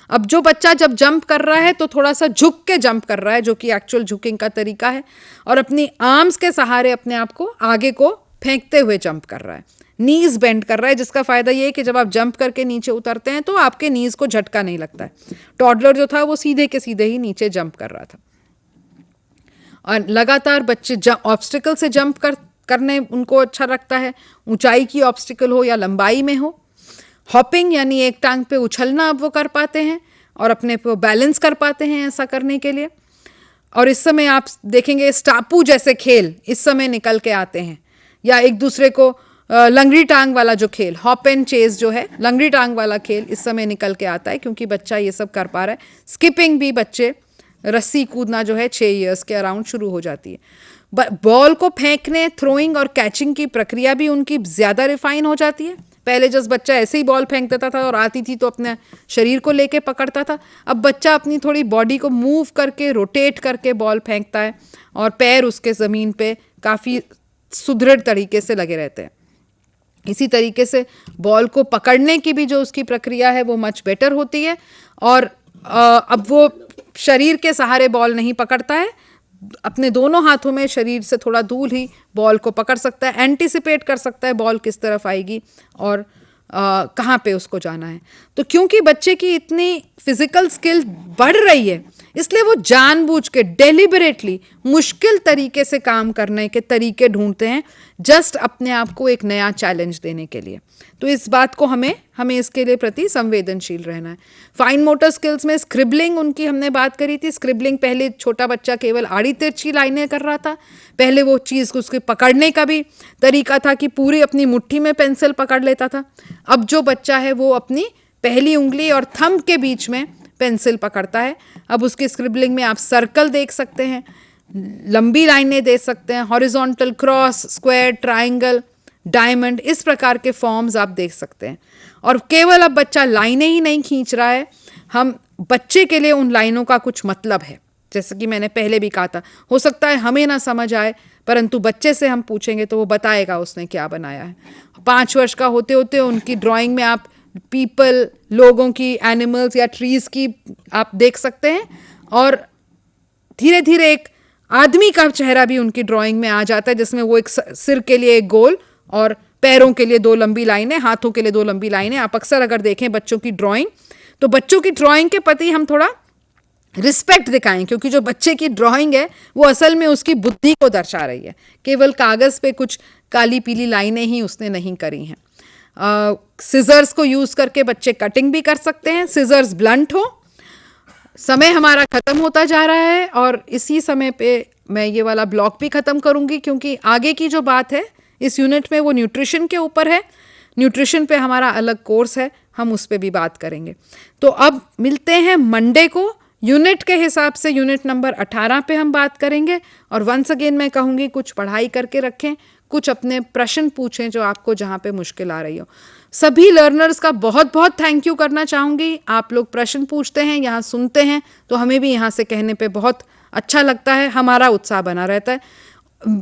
अब जो बच्चा जब जंप कर रहा है तो थोड़ा सा झुक के जंप कर रहा है, जो कि एक्चुअल झुकिंग का तरीका है, और अपनी आर्म्स के सहारे अपने आप को आगे को फेंकते हुए जंप कर रहा है, नीज बेंड कर रहा है, जिसका फायदा ये है कि जब आप जंप करके नीचे उतरते हैं तो आपके नीज को झटका नहीं लगता है। टॉडलर जो था वो सीधे के सीधे ही नीचे जंप कर रहा था। और लगातार बच्चे ऑब्स्टिकल से जंप करने उनको अच्छा लगता है, ऊंचाई की ऑब्स्टिकल हो या लंबाई में हो। हॉपिंग यानी एक टांग पे उछलना अब वो कर पाते हैं और अपने को बैलेंस कर पाते हैं ऐसा करने के लिए। और इस समय आप देखेंगे स्टापू जैसे खेल इस समय निकल के आते हैं, या एक दूसरे को लंगड़ी टांग वाला जो खेल, हॉप एंड चेज जो है, लंगड़ी टांग वाला खेल इस समय निकल के आता है, क्योंकि बच्चा ये सब कर पा रहा है। स्किपिंग भी बच्चे, रस्सी कूदना जो है 6 इयर्स के अराउंड शुरू हो जाती है। बॉल को फेंकने, थ्रोइंग और कैचिंग की प्रक्रिया भी उनकी ज़्यादा रिफाइन हो जाती है। पहले जब बच्चा ऐसे ही बॉल फेंक देता था और आती थी तो अपने शरीर को लेके पकड़ता था, अब बच्चा अपनी थोड़ी बॉडी को मूव करके, रोटेट करके बॉल फेंकता है और पैर उसके ज़मीन पे काफ़ी सुदृढ़ तरीके से लगे रहते हैं। इसी तरीके से बॉल को पकड़ने की भी जो उसकी प्रक्रिया है वो मच बेटर होती है, और अब वो शरीर के सहारे बॉल नहीं पकड़ता है, अपने दोनों हाथों में शरीर से थोड़ा दूर ही बॉल को पकड़ सकता है, एंटिसिपेट कर सकता है बॉल किस तरफ आएगी और कहाँ पे उसको जाना है। तो क्योंकि बच्चे की इतनी फिजिकल स्किल बढ़ रही है, इसलिए वो जानबूझ के डेलिबरेटली मुश्किल तरीके से काम करने के तरीके ढूंढते हैं, जस्ट अपने आप को एक नया चैलेंज देने के लिए। तो इस बात को हमें इसके लिए प्रति संवेदनशील रहना है। फाइन मोटर स्किल्स में स्क्रिबलिंग उनकी हमने बात करी थी। स्क्रिबलिंग पहले छोटा बच्चा केवल आड़ी तिरछी लाइनें कर रहा था, पहले वो चीज़ को उसके पकड़ने का भी तरीका था कि पूरी अपनी मुट्ठी में पेंसिल पकड़ लेता था। अब जो बच्चा है वो अपनी पहली उंगली और थंब के बीच में पेंसिल पकड़ता है। अब उसकी स्क्रिबलिंग में आप सर्कल देख सकते हैं, लंबी लाइनें देख सकते हैं, horizontal, cross, square, triangle, diamond, इस प्रकार के फॉर्म्स आप देख सकते हैं। और केवल अब बच्चा लाइनें ही नहीं खींच रहा है, हम बच्चे के लिए उन लाइनों का कुछ मतलब है। जैसे कि मैंने पहले भी कहा था, हो सकता है हमें ना समझ आए, परंतु बच्चे से हम पूछेंगे तो वो बताएगा उसने क्या बनाया है। 5 वर्ष का होते होते उनकी ड्राइंग में आप पीपल, लोगों की, एनिमल्स या ट्रीज की आप देख सकते हैं, और धीरे धीरे एक आदमी का चेहरा भी उनकी ड्राइंग में आ जाता है, जिसमें वो एक सिर के लिए एक गोल और पैरों के लिए 2 लंबी लाइनें, हाथों के लिए 2 लंबी लाइनें। आप अक्सर अगर देखें बच्चों की ड्राइंग, तो बच्चों की ड्राइंग के प्रति हम थोड़ा रिस्पेक्ट दिखाएं, क्योंकि जो बच्चे की ड्राइंग है वो असल में उसकी बुद्धि को दर्शा रही है, केवल कागज़ पे कुछ काली पीली लाइनें ही उसने नहीं करी हैं। सिजर्स को यूज़ करके बच्चे कटिंग भी कर सकते हैं, सिजर्स ब्लंट हो। समय हमारा ख़त्म होता जा रहा है और इसी समय पे मैं ये वाला ब्लॉक भी ख़त्म करूँगी, क्योंकि आगे की जो बात है इस यूनिट में वो न्यूट्रिशन के ऊपर है। न्यूट्रिशन पे हमारा अलग कोर्स है, हम उस पर भी बात करेंगे। तो अब मिलते हैं मंडे को, यूनिट के हिसाब से यूनिट नंबर 18 पे हम बात करेंगे। और वंस अगेन मैं कहूँगी कुछ पढ़ाई करके रखें, कुछ अपने प्रश्न पूछें जो आपको जहाँ पे मुश्किल आ रही हो। सभी लर्नर्स का बहुत बहुत थैंक यू करना चाहूँगी। आप लोग प्रश्न पूछते हैं, यहाँ सुनते हैं, तो हमें भी यहाँ से कहने पे बहुत अच्छा लगता है, हमारा उत्साह बना रहता है।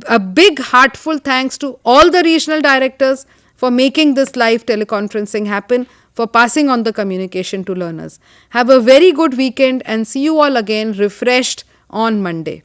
A big heartful thanks to all the regional directors for making this live teleconferencing happen, for passing on the communication to learners. Have a very good weekend and see you all again refreshed on Monday.